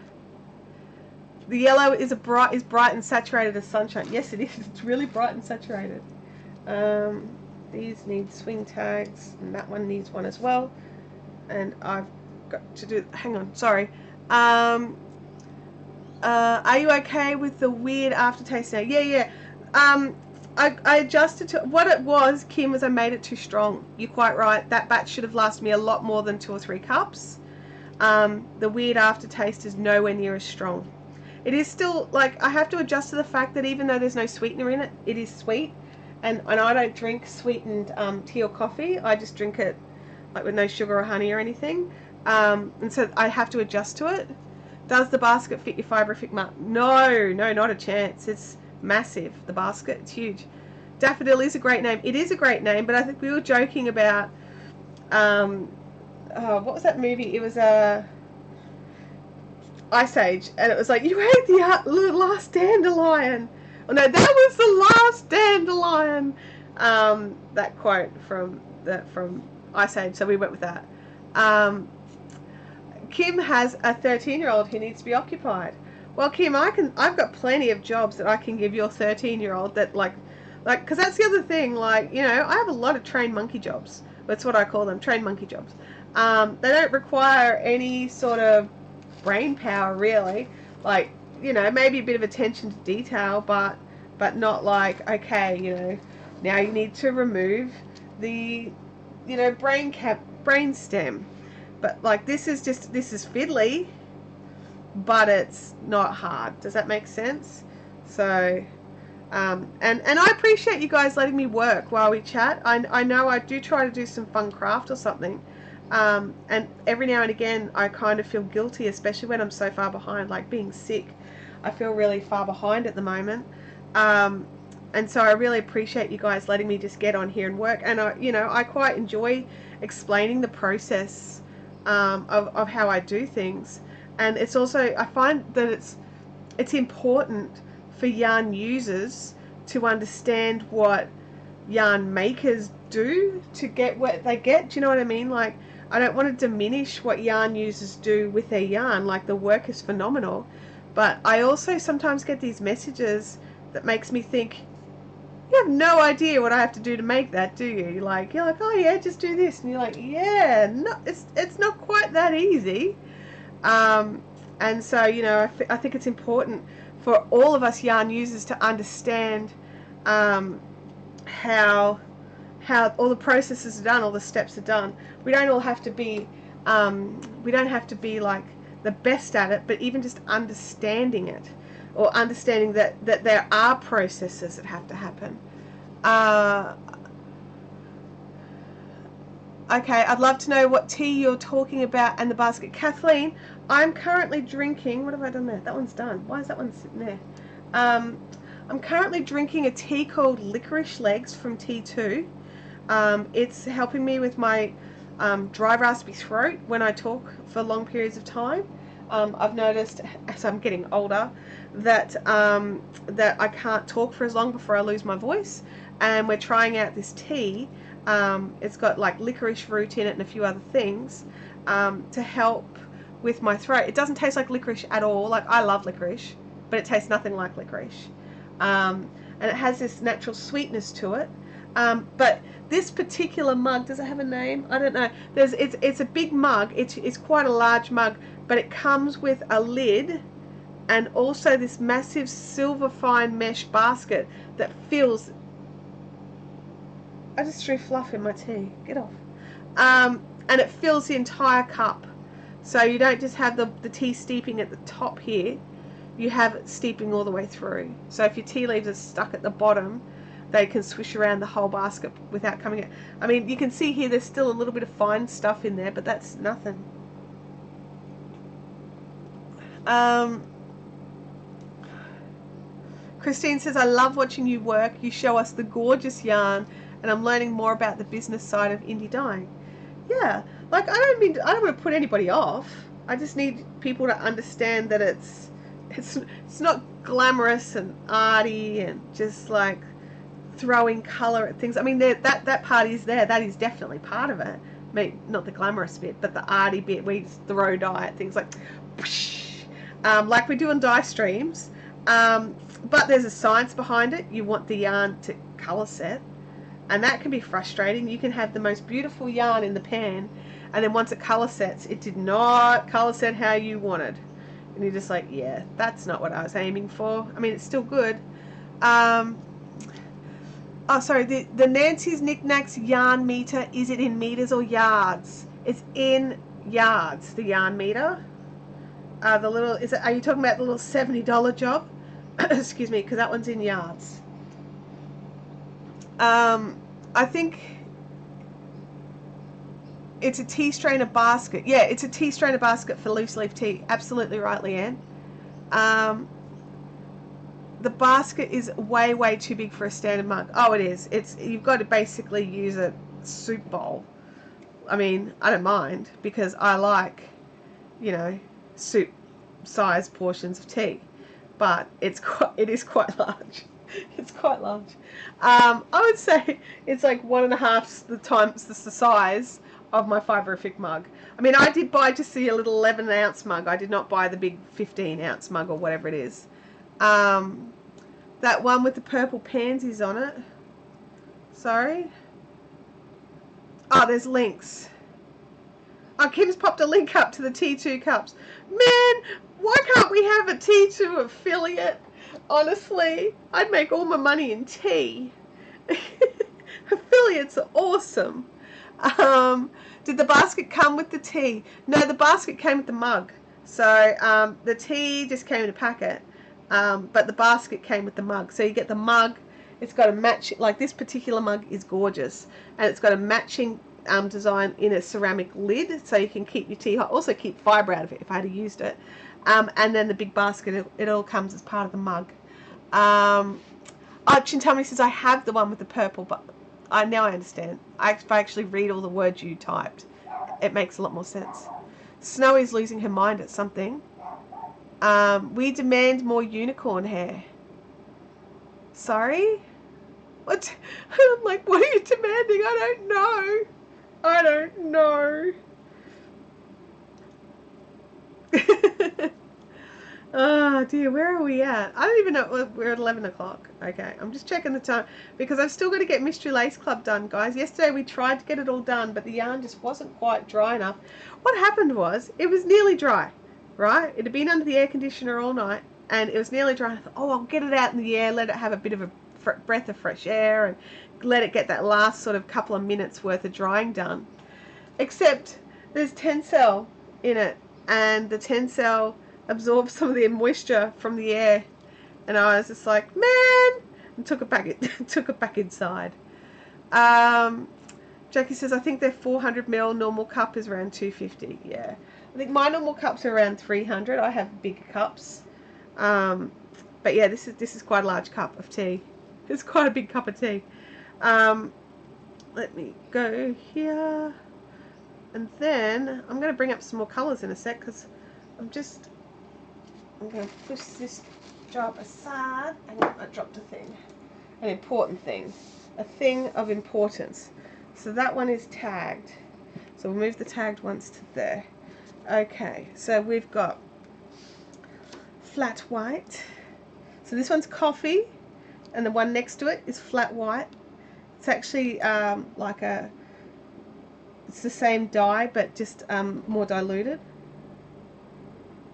yellow is bright and saturated as sunshine. Yes, it is. It's really bright and saturated. These need swing tags, and that one needs one as well. And I've got to do, hang on, sorry. Are you okay with the weird aftertaste now? Yeah. I adjusted to what it was, Kim, was I made it too strong. You're quite right. That batch should have lasted me a lot more than 2 or 3 cups. The weird aftertaste is nowhere near as strong. It is still, like, I have to adjust to the fact that even though there's no sweetener in it, it is sweet. And I don't drink sweetened tea or coffee. I just drink it like with no sugar or honey or anything. And so I have to adjust to it. Does the basket fit your Fiberfit mug? No, not a chance. It's massive, the basket. It's huge. Daffodil is a great name. It is a great name, but I think we were joking about what was that movie? It was Ice Age, and it was like, you ate the last dandelion. Oh no, that was the last dandelion. That quote from Ice Age, so we went with that. Kim has a 13-year-old who needs to be occupied. Well, Kim, I've got plenty of jobs that I can give your 13-year-old that like, because that's the other thing, like, you know, I have a lot of trained monkey jobs. That's what I call them, trained monkey jobs. They don't require any sort of brain power, really. Like, you know, maybe a bit of attention to detail, but not like, okay, you know, now you need to remove the, you know, brain stem. But like, this is fiddly, but it's not hard. Does that make sense? So, and I appreciate you guys letting me work while we chat. I know I do try to do some fun craft or something. And every now and again, I kind of feel guilty, especially when I'm so far behind, like being sick. I feel really far behind at the moment. And so I really appreciate you guys letting me just get on here and work. And I quite enjoy explaining the process of how I do things. And it's also, I find that it's important for yarn users to understand what yarn makers do to get what they get. Do you know what I mean? Like, I don't want to diminish what yarn users do with their yarn. Like, the work is phenomenal. But I also sometimes get these messages that makes me think, you have no idea what I have to do to make that, do you? Like, you're like, oh yeah, just do this. And you're like, yeah, no, it's not quite that easy. And so, you know, I think it's important for all of us yarn users to understand how all the processes are done, all the steps are done. We don't all have to be we don't have to be like the best at it, but even just understanding it, or understanding that there are processes that have to happen. Okay, I'd love to know what tea you're talking about and the basket. Kathleen, I'm currently drinking, what have I done there? That one's done. Why is that one sitting there? I'm currently drinking a tea called Licorice Legs from T2. It's helping me with my dry, raspy throat when I talk for long periods of time. I've noticed as I'm getting older that that I can't talk for as long before I lose my voice, and we're trying out this tea. It's got like licorice root in it and a few other things to help with my throat. It doesn't taste like licorice at all. Like, I love licorice, but it tastes nothing like licorice. And it has this natural sweetness to it. But this particular mug, does it have a name? I don't know. It's a big mug. It's quite a large mug, but it comes with a lid and also this massive silver fine mesh basket that fills. I just threw fluff in my tea. Get off. And it fills the entire cup. So you don't just have the tea steeping at the top here. You have it steeping all the way through. So if your tea leaves are stuck at the bottom, they can swish around the whole basket without coming out. I mean, you can see here there's still a little bit of fine stuff in there, but that's nothing. Christine says, I love watching you work. You show us the gorgeous yarn, and I'm learning more about the business side of indie dyeing. Yeah, like I don't want to put anybody off. I just need people to understand that it's not glamorous and arty and just like throwing colour at things. I mean, that part is there. That is definitely part of it. I mean, not the glamorous bit, but the arty bit where you just throw dye at things, like whoosh, like we do on dye streams. But there's a science behind it. You want the yarn to colour set, and that can be frustrating. You can have the most beautiful yarn in the pan, and then once it colour sets, it did not colour set how you wanted. And you're just like, yeah, that's not what I was aiming for. I mean, it's still good. Oh, sorry, the Nancy's Knickknacks yarn meter, is it in meters or yards? It's in yards, the yarn meter. The little, are you talking about the little $70 job? Excuse me, because that one's in yards. I think it's a tea strainer basket. Yeah, it's a tea strainer basket for loose leaf tea. Absolutely right, Leanne. The basket is way, way too big for a standard mug. Oh, it is. You've got to basically use a soup bowl. I mean, I don't mind because I like, you know, soup size portions of tea, but it is quite large. It's quite large. I would say it's like 1.5 times the size of my fiberific mug. I mean, I did buy just a little 11-ounce mug. I did not buy the big 15-ounce mug or whatever it is. That one with the purple pansies on it. Sorry. Oh, there's links. Oh, Kim's popped a link up to the T2 cups. Man, why can't we have a T2 affiliate? Honestly, I'd make all my money in tea. Affiliates are awesome. Did the basket come with the tea? No, the basket came with the mug. So the tea just came in a packet, but the basket came with the mug. So you get the mug. It's got a match, like this particular mug is gorgeous, and it's got a matching design in a ceramic lid, so you can keep your tea hot. Also keep fibre out of it if I had used it. And then the big basket, it all comes as part of the mug. Chintamani says, I have the one with the purple, but now I understand. If I actually read all the words you typed, it makes a lot more sense. Snowy's losing her mind at something. We demand more unicorn hair. Sorry? What? I'm like, what are you demanding? I don't know. I don't know. Oh dear, where are we at? I don't even know. We're at 11 o'clock. Okay, I'm just checking the time because I've still got to get Mystery Lace Club done, guys. Yesterday we tried to get it all done, but the yarn just wasn't quite dry enough. What happened was, it was nearly dry, right? It had been under the air conditioner all night, and it was nearly dry. I thought, oh, I'll get it out in the air, let it have a bit of a breath of fresh air, and let it get that last sort of couple of minutes worth of drying done. Except there's Tencel in it, and the Tencel absorbs some of the moisture from the air, and I was just like, man, and took it back inside. Jackie says, I think their 400ml normal cup is around $2.50. Yeah, I think my normal cups are around 300. I have bigger cups, but yeah, this is quite a large cup of tea. It's quite a big cup of tea. Let me go here, and then I'm going to bring up some more colours in a sec, because I'm going to push this job aside. And I dropped a thing, an important thing, a thing of importance. So that one is tagged. So we'll move the tagged ones to there. Okay, so we've got flat white. So this one's coffee, and the one next to it is flat white. It's actually it's the same dye, but just more diluted.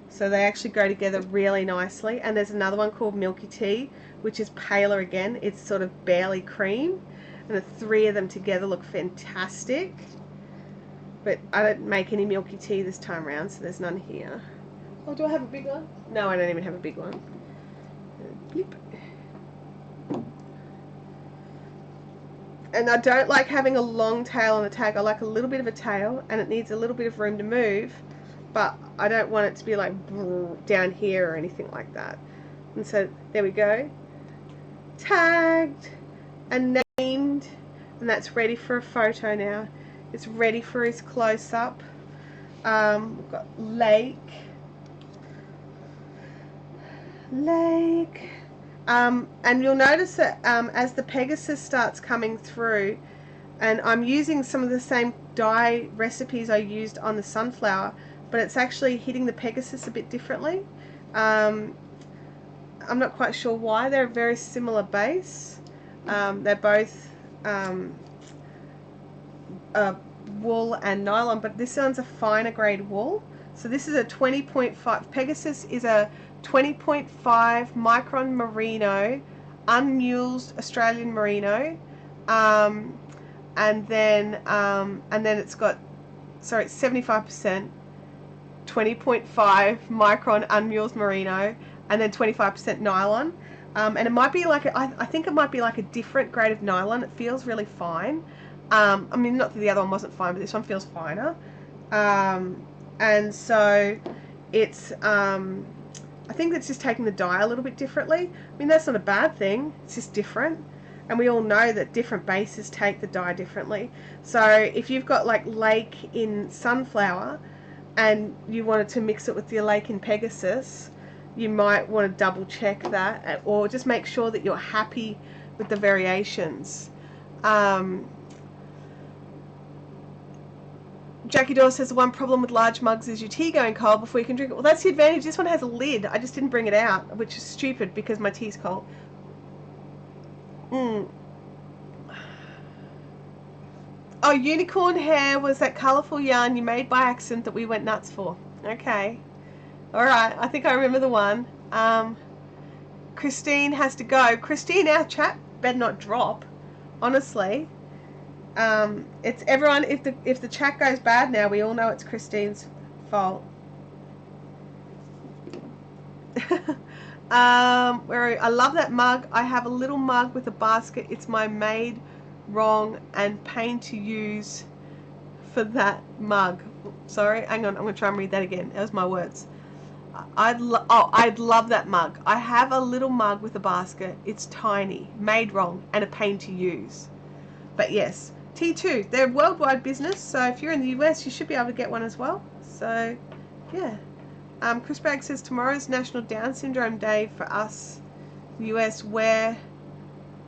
So they actually go together really nicely. And there's another one called Milky Tea, which is paler again. It's sort of barely cream. And the three of them together look fantastic. But I don't make any Milky Tea this time around, so there's none here. Oh, do I have a big one? No, I don't even have a big one. Blip. And I don't like having a long tail on the tag. I like a little bit of a tail, and it needs a little bit of room to move, but I don't want it to be like down here or anything like that. And so there we go. Tagged and named, and that's ready for a photo now. It's ready for his close-up. We've got lake. And you'll notice that as the Pegasus starts coming through, and I'm using some of the same dye recipes I used on the sunflower, but it's actually hitting the Pegasus a bit differently. I'm not quite sure why. They're a very similar base. They're both wool and nylon, but this one's a finer grade wool. So this is a 20.5. Pegasus is a 20.5 micron merino, unmuled Australian merino, and then it's got, sorry, it's 75%, 20.5 micron unmuled merino, and then 25% nylon. And it might be like I think it might be like a different grade of nylon. It feels really fine. I mean, not that the other one wasn't fine, but this one feels finer. And so it's I think it's just taking the dye a little bit differently. I mean, that's not a bad thing. It's just different. And we all know that different bases take the dye differently. So if you've got like lake in sunflower and you wanted to mix it with your lake in Pegasus, you might want to double check that, or just make sure that you're happy with the variations. Jackie Dawes says the one problem with large mugs is your tea going cold before you can drink it. Well, that's the advantage. This one has a lid. I just didn't bring it out, which is stupid because my tea's cold. Oh, unicorn hair was that colourful yarn you made by accident that we went nuts for. Okay. Alright, I think I remember the one. Christine has to go. Christine, our chat better not drop. Honestly. It's everyone, if the chat goes bad now, we all know it's Christine's fault. I love that mug. I have a little mug with a basket. It's my made wrong and pain to use for that mug. Sorry, hang on, I'm going to try and read that again. That was my words. I'd love that mug. I have a little mug with a basket. It's tiny, made wrong, and a pain to use. But yes, T2, they're a worldwide business, so if you're in the US, you should be able to get one as well. So, yeah. Chris Bragg says tomorrow's National Down Syndrome Day for us. US, wear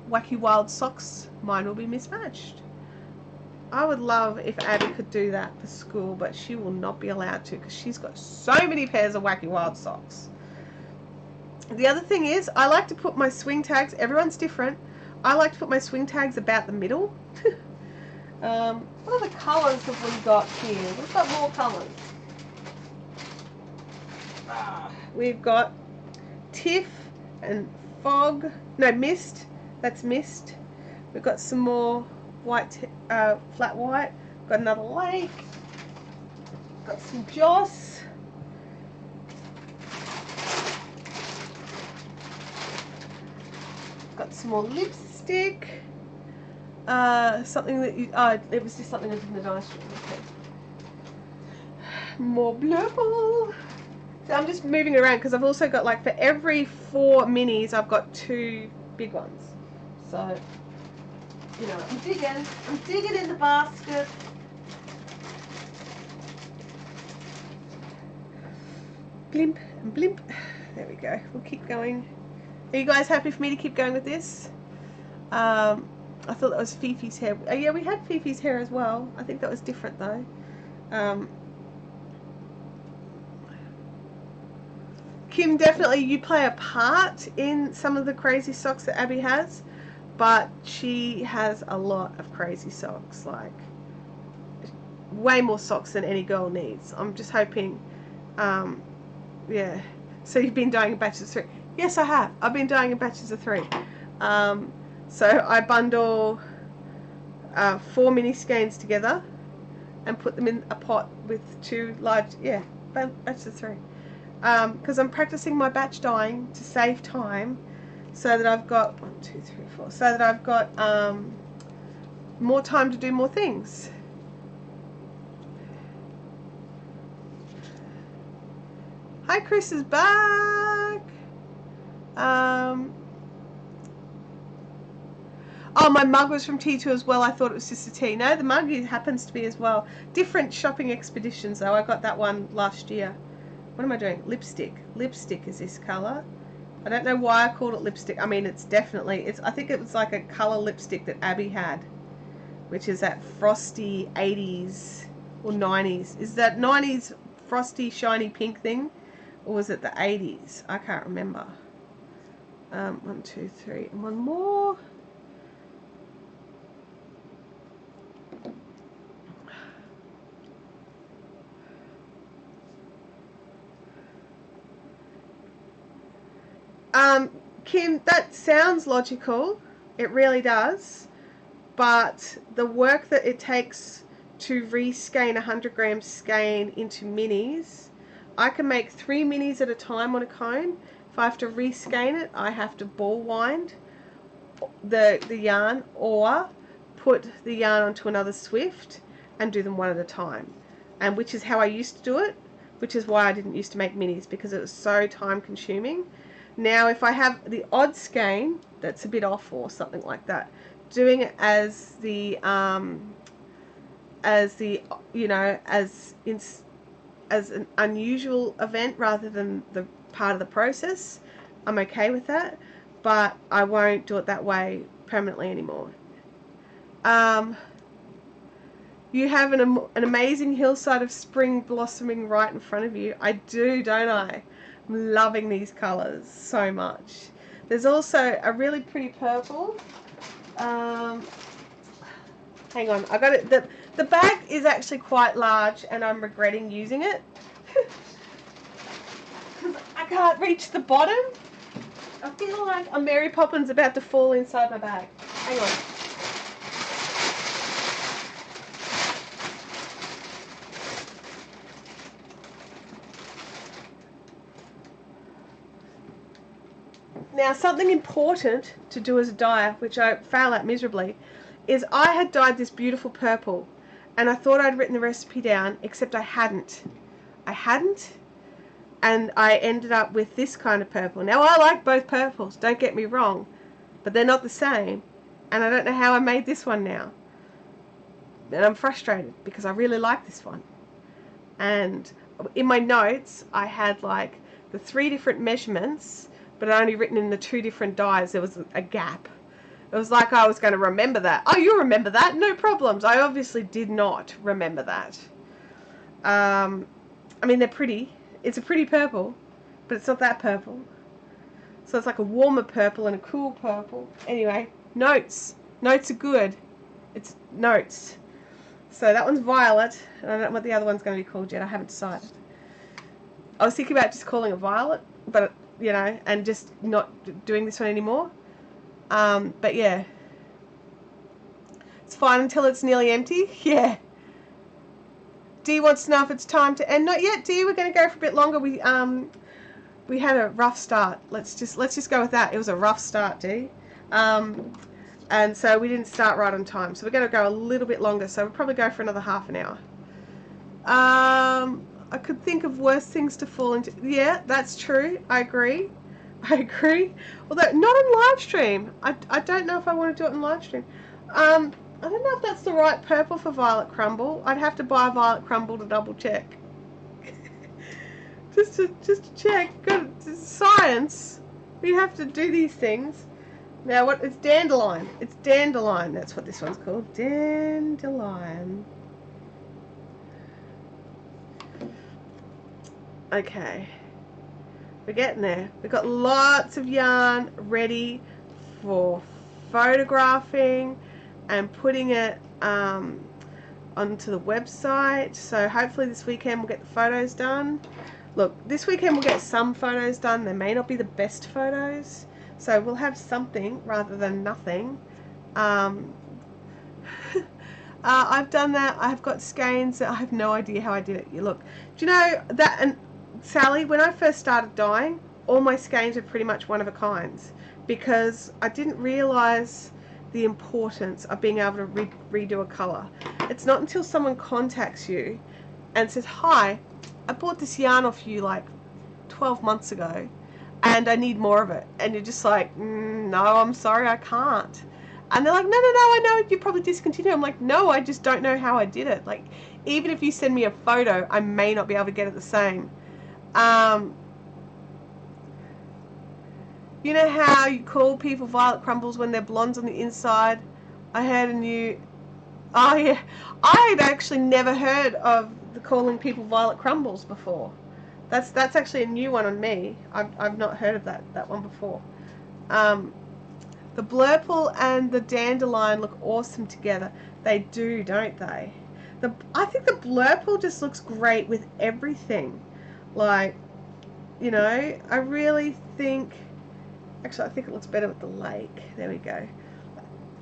wacky wild socks. Mine will be mismatched. I would love if Abby could do that for school, but she will not be allowed to because she's got so many pairs of wacky wild socks. The other thing is, I like to put my swing tags, everyone's different, I like to put my swing tags about the middle. What other colours have we got here? We've got more colours. We've got Tiff and Fog. No, Mist. That's Mist. We've got some more white, flat white. Got another lake. Got some Joss. Got some more lipstick. Something that you, it was just something that's in the nice room. Okay. More blurple. So I'm just moving around because I've also got, like, for every 4 minis, I've got 2 big ones. So, you know, I'm digging in the basket. Blimp and blimp. There we go. We'll keep going. Are you guys happy for me to keep going with this? I thought that was Fifi's hair. Oh, yeah, we had Fifi's hair as well. I think that was different though. Kim, definitely you play a part in some of the crazy socks that Abby has, but she has a lot of crazy socks, like way more socks than any girl needs. I'm just hoping, yeah. So you've been dyeing in batches of 3. Yes, I have. I've been dyeing in batches of 3. So I bundle 4 mini skeins together and put them in a pot with 2 large, yeah, batches of 3. Because I'm practicing my batch dyeing to save time, so that I've got 1, 2, 3, 4, so that I've got more time to do more things. Hi, Chris is back. Oh, my mug was from T2 as well. I thought it was just a T. No, the mug happens to be as well. Different shopping expeditions though. I got that one last year. What am I doing? Lipstick. Lipstick is this colour. I don't know why I called it lipstick. I mean, it's definitely, I think it was like a colour lipstick that Abby had, which is that frosty 80s or 90s. Is that 90s frosty shiny pink thing? Or was it the 80s? I can't remember. 1, 2, 3, and one more. Kim, that sounds logical. It really does. But the work that it takes to reskein 100 gram skein into minis, I can make 3 minis at a time on a cone. If I have to reskein it, I have to ball wind the yarn or put the yarn onto another Swift and do them one at a time. And which is how I used to do it, which is why I didn't used to make minis, because it was so time consuming. Now if I have the odd skein that's a bit off or something like that, doing it as the you know, as an unusual event rather than the part of the process, I'm okay with that, but I won't do it that way permanently anymore. You have an amazing hillside of spring blossoming right in front of you. I do, don't I? I'm loving these colours so much. There's also a really pretty purple. Hang on, I got it. The bag is actually quite large and I'm regretting using it. Because I can't reach the bottom. I feel like a Mary Poppins about to fall inside my bag. Hang on. Now, something important to do as a dyer, which I fail at miserably, is I had dyed this beautiful purple and I thought I'd written the recipe down, except I hadn't. And I ended up with this kind of purple. Now, I like both purples, don't get me wrong, but they're not the same, and I don't know how I made this one now. And I'm frustrated because I really like this one. And in my notes, I had like the 3 different measurements, but I'd only written in the 2 different dyes. There was a gap. It was like I was going to remember that. Oh, you remember that? No problems. I obviously did not remember that. I mean, they're pretty. It's a pretty purple, but it's not that purple. So it's like a warmer purple and a cool purple. Anyway, notes. Notes are good. It's notes. So that one's violet, and I don't know what the other one's going to be called yet. I haven't decided. I was thinking about just calling it violet, but you know, and just not doing this one anymore. But yeah, it's fine until it's nearly empty. Yeah. Dee wants to know if it's time to end. Not yet, Dee. We're going to go for a bit longer. We had a rough start. Let's just go with that. It was a rough start, Dee. And so we didn't start right on time. So we're going to go a little bit longer. So we'll probably go for another half an hour. I could think of worse things to fall into. Yeah, that's true. I agree. Although not on live stream. I don't know if I want to do it on live stream. I don't know if that's the right purple for Violet Crumble. I'd have to buy Violet Crumble to double check. just to check. It's science. We have to do these things. Now what? It's dandelion. It's dandelion. That's what this one's called. Dandelion. Okay. We're getting there. We've got lots of yarn ready for photographing and putting it onto the website. So hopefully this weekend we'll get the photos done. Look, this weekend we'll get some photos done. They may not be the best photos, so we'll have something rather than nothing. I've done that. I've got skeins. I have no idea how I did it. You look, do you know that? And Sally, when I first started dyeing, all my skeins were pretty much one of a kind, because I didn't realise the importance of being able to redo a colour. It's not until someone contacts you and says, hi, I bought this yarn off you like 12 months ago and I need more of it. And you're just like, no, I'm sorry, I can't. And they're like, no, I know you probably discontinued. I'm like, no, I just don't know how I did it. Like, even if you send me a photo, I may not be able to get it the same. You know how you call people Violet Crumbles when they're blondes on the inside? I heard a new... Oh, yeah. I had actually never heard of the calling people Violet Crumbles before. That's actually a new one on me. I've not heard of that one before. The blurple and the dandelion look awesome together. They do, don't they? I think the blurple just looks great with everything. Like, you know, I really think... Actually, I think it looks better with the lake. There we go.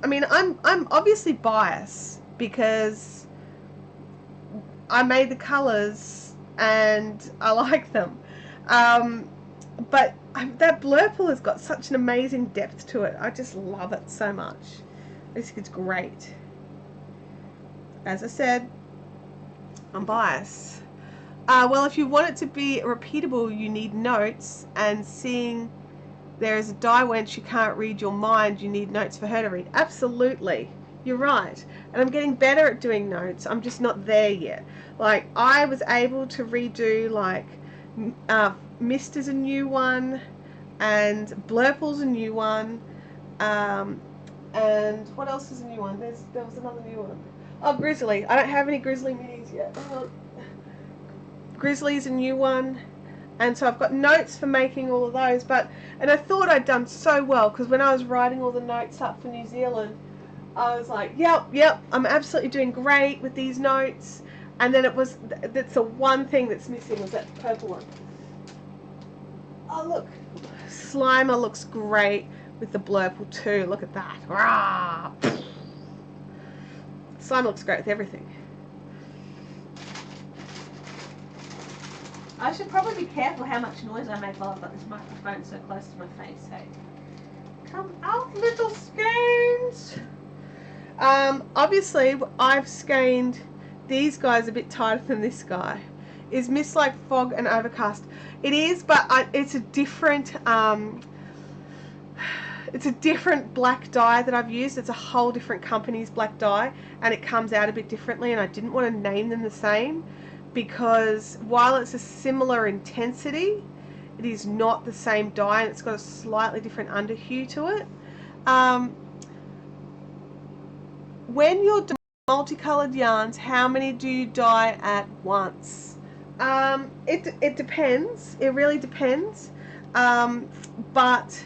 I mean, I'm obviously biased because I made the colours and I like them. But that blurple has got such an amazing depth to it. I just love it so much. I think it's great. As I said, I'm biased. Well, if you want it to be repeatable, you need notes, and seeing there is a dye wench, you can't read your mind, you need notes for her to read. Absolutely. You're right. And I'm getting better at doing notes. I'm just not there yet. Like, I was able to redo, like, Mist is a new one, and Blurple's a new one, and what else is a new one? There was another new one. Oh, Grizzly. I don't have any Grizzly minis yet. Grizzly's a new one. And so I've got notes for making all of those, and I thought I'd done so well, because when I was writing all the notes up for New Zealand, I was like, yep, I'm absolutely doing great with these notes. And then that's the one thing that's missing, was that purple one. Oh, look, Slimer looks great with the blurple too. Look at that. Rah! Slimer looks great with everything. I should probably be careful how much noise I make while I've got this microphone so close to my face. Hey, come out, little skeins. Obviously, I've skeined these guys a bit tighter than this guy. Is Mist like fog and overcast? It is, but it's a different black dye that I've used. It's a whole different company's black dye, and it comes out a bit differently, and I didn't want to name them the same, because while it's a similar intensity, it is not the same dye, and it's got a slightly different underhue to it. When you're doing multicolored yarns, how many do you dye at once? It depends. It really depends. But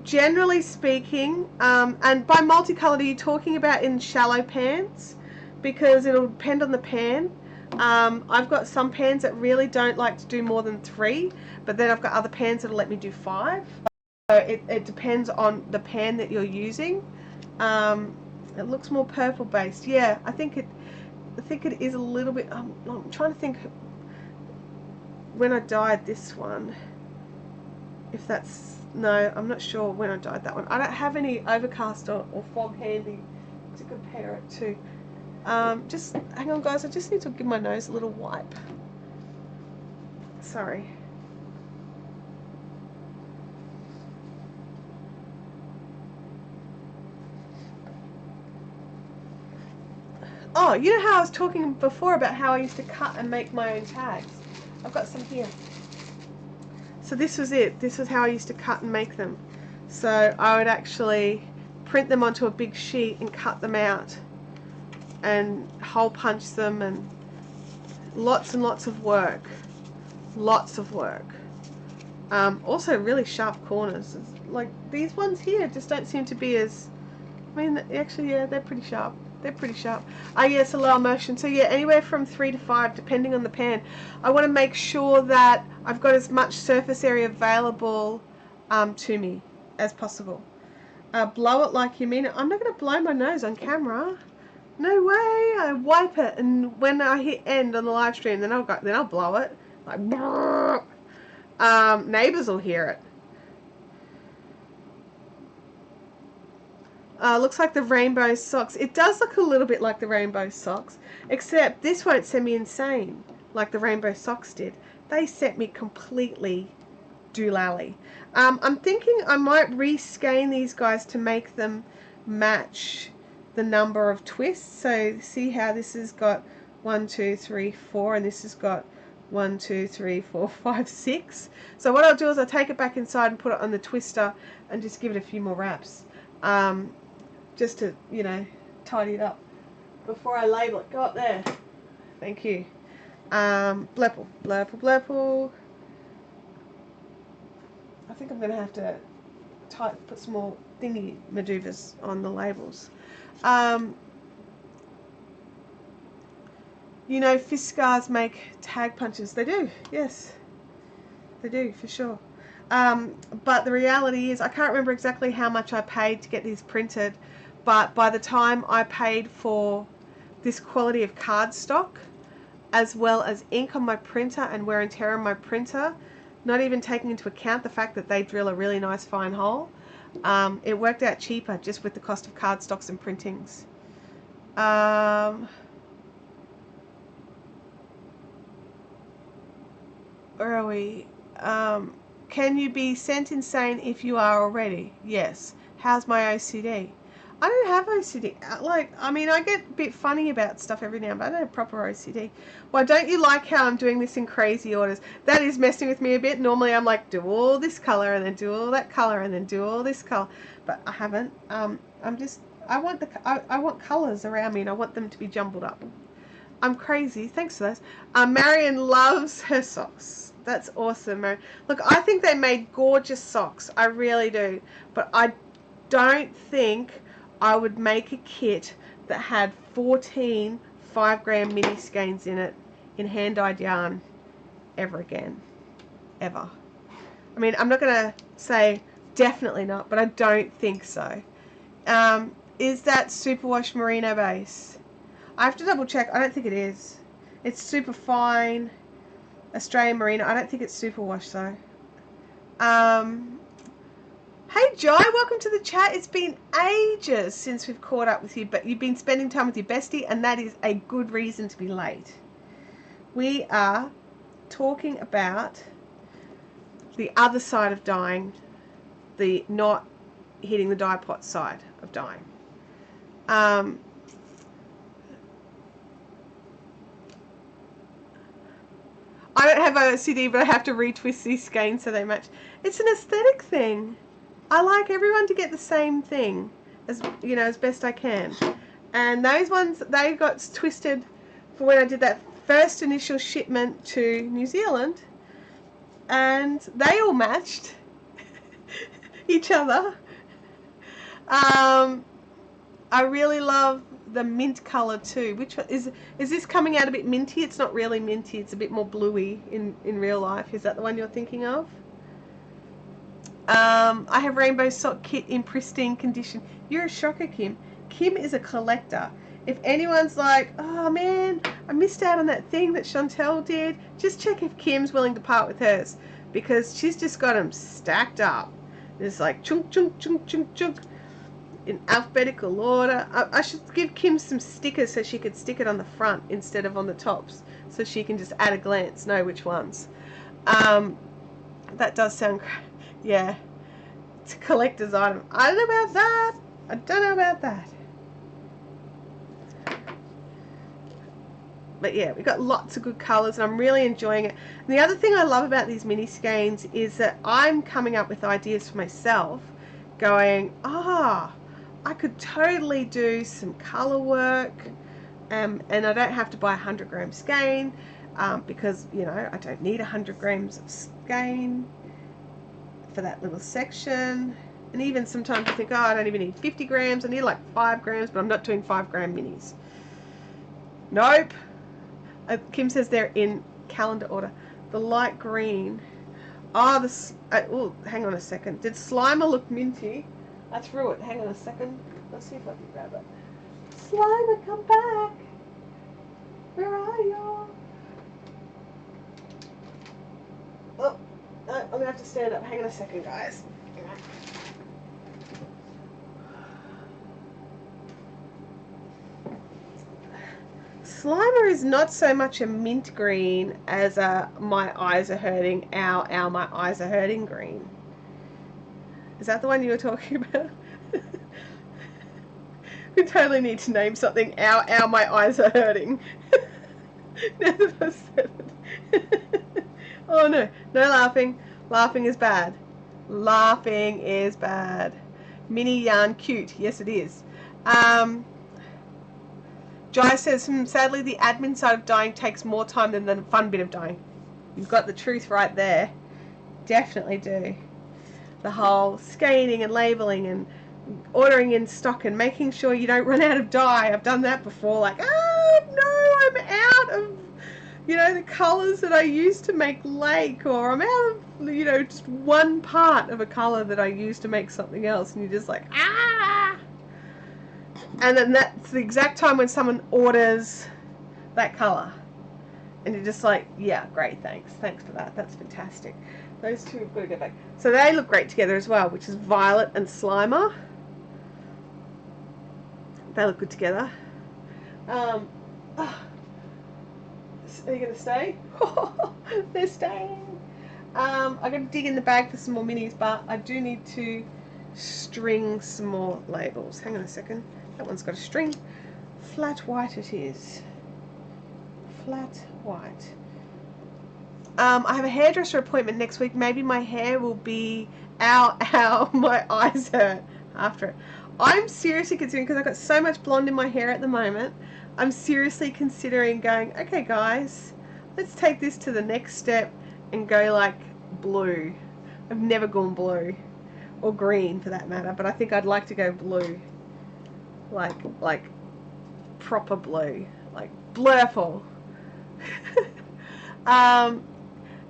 generally speaking, and by multicolored, are you talking about in shallow pans? Because it'll depend on the pan. I've got some pans that really don't like to do more than 3, but then I've got other pans that'll let me do 5. So it depends on the pan that you're using. It looks more purple based. Yeah, I think it is a little bit. I'm trying to think when I dyed this one. If that's, no, I'm not sure when I dyed that one. I don't have any overcast or fog handy to compare it to. Just hang on, guys. I just need to give my nose a little wipe. Sorry. Oh, you know how I was talking before about how I used to cut and make my own tags? I've got some here. So this was it. This was how I used to cut and make them. So I would actually print them onto a big sheet and cut them out and hole punch them, and lots of work. Lots of work. Also really sharp corners. Like these ones here just don't seem to be as, I mean, actually, yeah, they're pretty sharp. They're pretty sharp. Yes, a low emulsion. So yeah, anywhere from 3 to 5, depending on the pan. I want to make sure that I've got as much surface area available to me as possible. Blow it like you mean it. I'm not going to blow my nose on camera. No way. I wipe it, and when I hit end on the live stream, then I'll blow it. Like, neighbors will hear it. Looks like the rainbow socks. It does look a little bit like the rainbow socks, except this won't send me insane like the rainbow socks did. They set me completely doolally. I'm thinking I might reskein these guys to make them match the number of twists. So see how this has got 1, 2, 3, 4, and this has got 1, 2, 3, 4, 5, 6. So what I'll do is I'll take it back inside and put it on the twister and just give it a few more wraps. Just to, you know, tidy it up before I label it. Go up there. Thank you. Blurple, blurple, blurple. I think I'm going to have to put some more thingy madoovers on the labels. You know, Fiskars make tag punches. They do, yes. They do, for sure. But the reality is, I can't remember exactly how much I paid to get these printed, but by the time I paid for this quality of cardstock, as well as ink on my printer and wear and tear on my printer, not even taking into account the fact that they drill a really nice fine hole, it worked out cheaper just with the cost of cardstocks and printings. Where are we? Can you be sent insane if you are already? Yes. How's my OCD? I don't have OCD. Like, I mean, I get a bit funny about stuff every now and then, but I don't have proper OCD. Why don't you like how I'm doing this in crazy orders? That is messing with me a bit. Normally I'm like, do all this color and then do all that color and then do all this color. But I haven't. I want colors around me, and I want them to be jumbled up. I'm crazy. Thanks for those. Marion loves her socks. That's awesome, Marion. Look, I think they made gorgeous socks. I really do. But I don't think I would make a kit that had 14 5-gram mini skeins in it in hand-dyed yarn ever again. Ever. I mean, I'm not going to say definitely not, but I don't think so. Is that superwash merino base? I have to double check. I don't think it is. It's super fine Australian merino. I don't think it's superwash though. Hey Joy, welcome to the chat. It's been ages since we've caught up with you, but you've been spending time with your bestie, and that is a good reason to be late. We are talking about the other side of dyeing, the not hitting the dye pot side of dyeing. I don't have OCD, but I have to retwist these skeins so they match. It's an aesthetic thing. I like everyone to get the same thing, as you know, as best I can. And those ones, they got twisted for when I did that first initial shipment to New Zealand, and they all matched each other. I really love the mint color too. Which one, is this coming out a bit minty? It's not really minty. It's a bit more bluey in real life. Is that the one you're thinking of? I have Rainbow Sock Kit in pristine condition. You're a shocker, Kim. Kim is a collector. If anyone's like, oh man, I missed out on that thing that Chantel did, just check if Kim's willing to part with hers, because she's just got them stacked up. There's like chunk, chunk, chunk, chunk, chunk in alphabetical order. I should give Kim some stickers so she could stick it on the front instead of on the tops, so she can just at a glance know which ones. That does sound great. Yeah, it's a collector's item. I don't know about that. I don't know about that. But yeah, we've got lots of good colours and I'm really enjoying it. And the other thing I love about these mini skeins is that I'm coming up with ideas for myself, going, I could totally do some colour work, and I don't have to buy a 100 gram skein, because, you know, I don't need 100 grams of skein for that little section. And even sometimes I think, I don't even need 50 grams, I need like 5 grams, but I'm not doing 5 gram minis. Nope. Kim says they're in calendar order. The light green. Oh, hang on a second. Did Slimer look minty? I threw it. Hang on a second. Let's see if I can grab it. Slimer, come back. Where are you? Oh, no, I'm going to have to stand up. Hang on a second, guys. Slimer is not so much a mint green as a my eyes are hurting, ow, my eyes are hurting green. Is that the one you were talking about? We totally need to name something, ow, my eyes are hurting. Now that I've said it. Oh no, no laughing. Laughing is bad. Laughing is bad. Mini yarn cute. Yes, it is. Jai says, sadly the admin side of dyeing takes more time than the fun bit of dyeing. You've got the truth right there. Definitely do. The whole scanning and labelling and ordering in stock and making sure you don't run out of dye. I've done that before, like, oh no, I'm out of, you know, the colours that I used to make lake, or I'm out of, you know, just one part of a colour that I used to make something else, and you're just like, ah! And then that's the exact time when someone orders that colour. And you're just like, yeah, great, thanks. Thanks for that. That's fantastic. Those two have got to go back. So they look great together as well, which is Violet and Slimer. They look good together. Are you going to stay? They're staying. I'm going to dig in the bag for some more minis, but I do need to string some more labels. Hang on a second. That one's got a string. Flat white it is. Flat white. I have a hairdresser appointment next week. Maybe my hair will be ow, my eyes hurt after it. I'm seriously considering, because I've got so much blonde in my hair at the moment, I'm seriously considering going, okay guys, let's take this to the next step and go like blue. I've never gone blue, or green for that matter, but I think I'd like to go blue. Like proper blue, like blurple.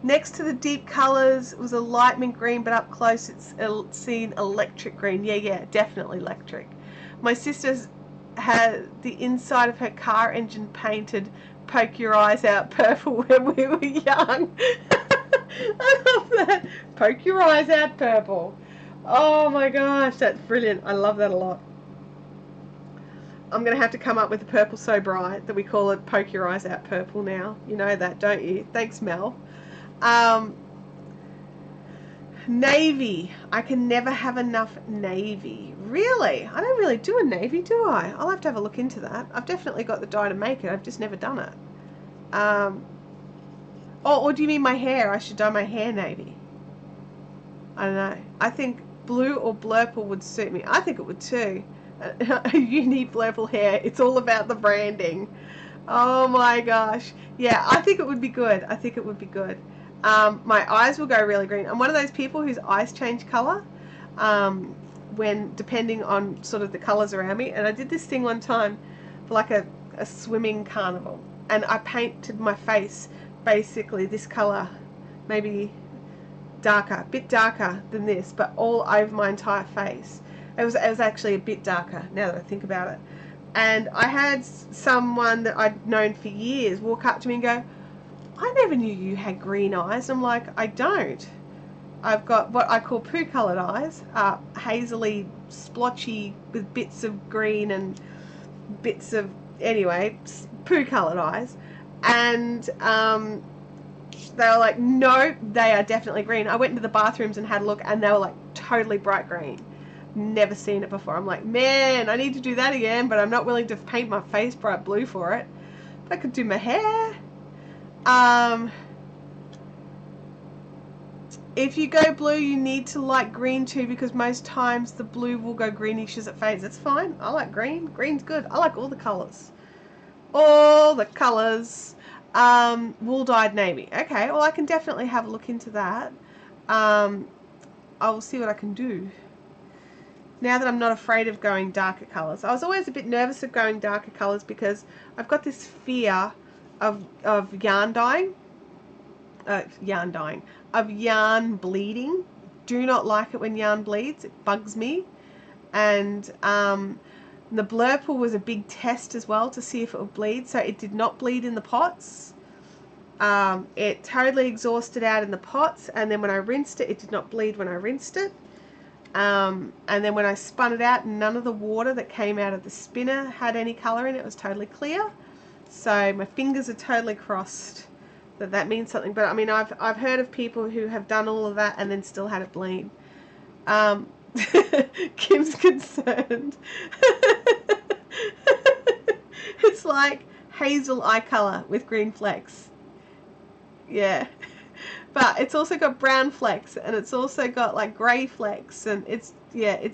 Next to the deep colours was a light mint green, but up close it's seen electric green. Yeah, definitely electric. My sister's had the inside of her car engine painted poke your eyes out purple when we were young. I love that. Poke your eyes out purple. Oh my gosh, that's brilliant. I love that a lot. I'm going to have to come up with a purple so bright that we call it poke your eyes out purple now. You know that, don't you? Thanks, Mel. Navy. I can never have enough navy. Really? I don't really do a navy, do I? I'll have to have a look into that. I've definitely got the dye to make it. I've just never done it. Or do you mean my hair? I should dye my hair navy. I don't know. I think blue or blurple would suit me. I think it would too. You need blurple hair. It's all about the branding. Oh my gosh. Yeah, I think it would be good. I think it would be good. My eyes will go really green. I'm one of those people whose eyes change colour when depending on sort of the colours around me. And I did this thing one time. for like a swimming carnival. And I painted my face basically this colour, maybe darker, a bit darker than this, but all over my entire face. It was actually a bit darker now that I think about it. And I had someone that I'd known for years walk up to me and go, I never knew you had green eyes. I'm like, I don't. I've got what I call poo coloured eyes, hazily splotchy with bits of green and bits of, anyway, poo coloured eyes. And they were like, no, they are definitely green. I went into the bathrooms and had a look, and they were like totally bright green. Never seen it before. I'm like, man, I need to do that again, but I'm not willing to paint my face bright blue for it. But I could do my hair. If you go blue, you need to like green too, because most times the blue will go greenish as it fades. It's fine. I like green. Green's good. I like all the colours. All the colours. Wool-dyed navy. Okay, well I can definitely have a look into that. I will see what I can do. Now that I'm not afraid of going darker colours. I was always a bit nervous of going darker colours because I've got this fear of yarn dyeing. Of yarn bleeding. Do not like it when yarn bleeds. It bugs me. And the Blurple was a big test as well to see if it would bleed. So it did not bleed in the pots. It totally exhausted out in the pots, and then when I rinsed it, it did not bleed when I rinsed it. And then when I spun it out, none of the water that came out of the spinner had any colour in it. It was totally clear. So my fingers are totally crossed that means something. But I mean, I've heard of people who have done all of that and then still had it bleed. Kim's concerned. It's like hazel eye colour with green flecks. Yeah. But it's also got brown flecks, and it's also got like grey flecks, and it's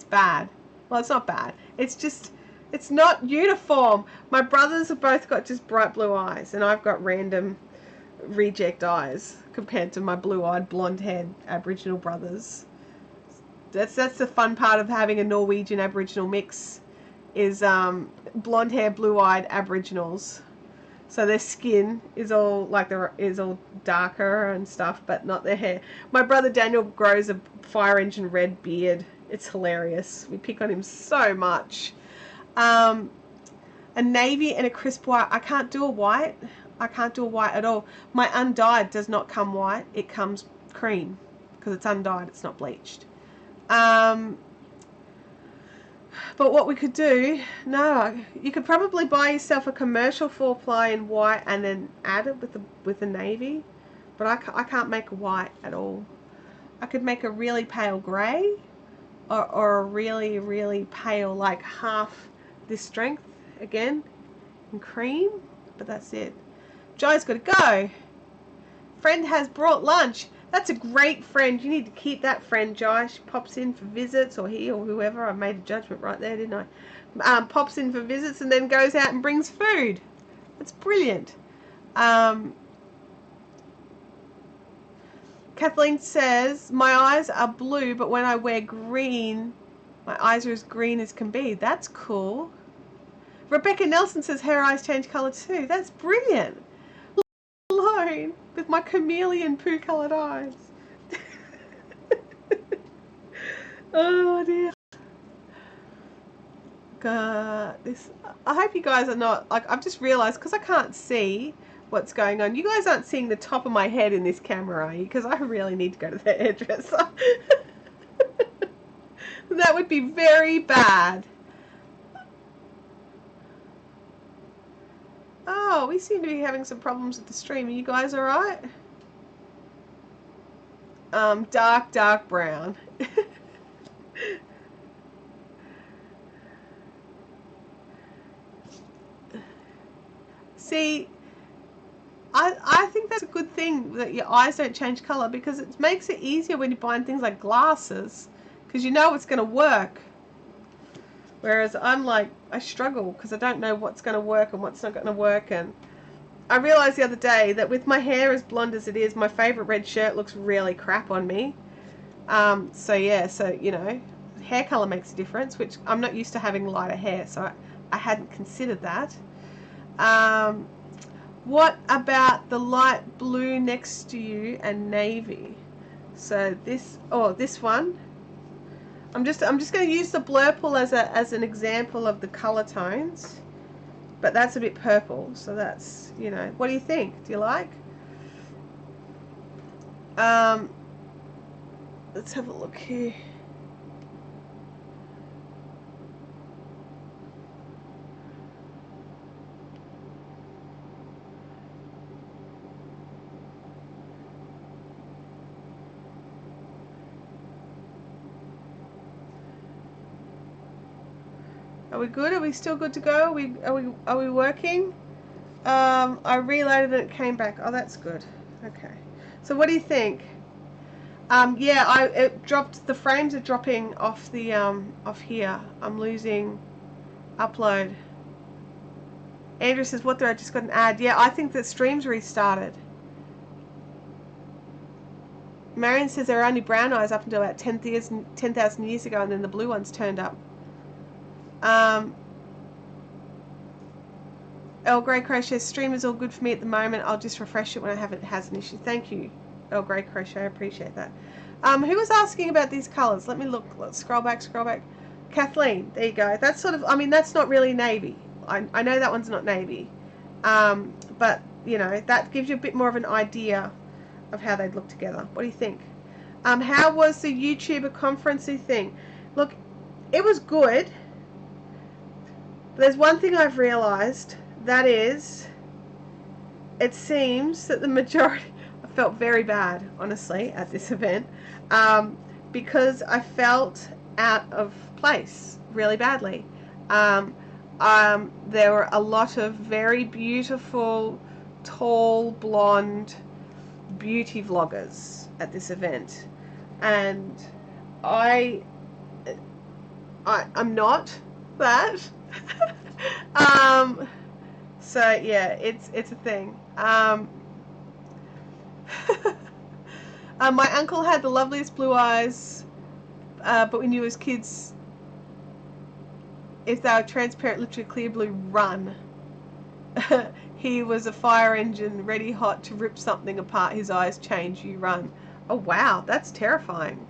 bad. Well, it's not bad. It's just, it's not uniform. My brothers have both got just bright blue eyes, and I've got random reject eyes compared to my blue-eyed, blonde-haired Aboriginal brothers. That's the fun part of having a Norwegian Aboriginal mix, is blonde hair, blue-eyed Aboriginals. So their skin is all all darker and stuff, but not their hair. My brother Daniel grows a fire engine red beard. It's hilarious. We pick on him so much. A navy and a crisp white. I can't do a white. I can't do a white at all. My undyed does not come white. It comes cream because it's undyed. It's not bleached. But what we could do, you could probably buy yourself a commercial 4-ply in white and then add it with the navy. But I can't make a white at all. I could make a really pale grey, or a really, really pale, like half this strength again in cream. But that's it. Joe's got to go. Friend has brought lunch. That's a great friend. You need to keep that friend, Josh. Pops in for visits, or he or whoever. I made a judgment right there, didn't I? Pops in for visits and then goes out and brings food. That's brilliant. Kathleen says, my eyes are blue, but when I wear green, my eyes are as green as can be. That's cool. Rebecca Nelson says her eyes change colour too. That's brilliant. Alone with my chameleon poo coloured eyes. Oh dear. God, I hope you guys are not, like, I've just realised, because I can't see what's going on. You guys aren't seeing the top of my head in this camera, are you? Because I really need to go to the hairdresser. That would be very bad. Oh, we seem to be having some problems with the stream. Are you guys alright? Dark brown. See, I think that's a good thing that your eyes don't change colour, because it makes it easier when you're buying things like glasses, because you know it's going to work. Whereas I'm like, I struggle because I don't know what's going to work and what's not going to work. And I realised the other day that with my hair as blonde as it is, my favourite red shirt looks really crap on me. So yeah, so you know, hair colour makes a difference, which I'm not used to having lighter hair. So I hadn't considered that. What about the light blue next to you and navy? So this, oh, this one. I'm just going to use the Blurple as an example of the color tones, but that's a bit purple, so that's, you know, what do you think? Do you like? Let's have a look here. Are we good? Are we still good to go? Are we working? I reloaded and it came back. Oh, that's good. Okay. So what do you think? Yeah, it dropped. The frames are dropping off the off here. I'm losing upload. Andrew says, "What? I just got an ad." Yeah, I think that stream's restarted. Marion says there are only brown eyes up until about 10,000 years ago, and then the blue ones turned up. El Grey Crochet, stream is all good for me at the moment. I'll just refresh it when it has an issue. Thank you, El Grey Crochet. I appreciate that. Who was asking about these colours? Let me look. Let's scroll back. Kathleen, there you go. That's sort of, I mean, that's not really navy. I know that one's not navy. But, you know, that gives you a bit more of an idea of how they'd look together. What do you think? How was the YouTuber conferencing thing? Look, it was good. There's one thing I've realised, that is, it seems that the majority, I felt very bad, honestly, at this event, because I felt out of place really badly. There were a lot of very beautiful, tall, blonde beauty vloggers at this event, and I'm not that. So yeah, it's a thing. My uncle had the loveliest blue eyes, but we knew as kids, if they were transparent, literally clear blue, run. He was a fire engine, ready hot to rip something apart. His eyes change, you run. Oh wow, that's terrifying.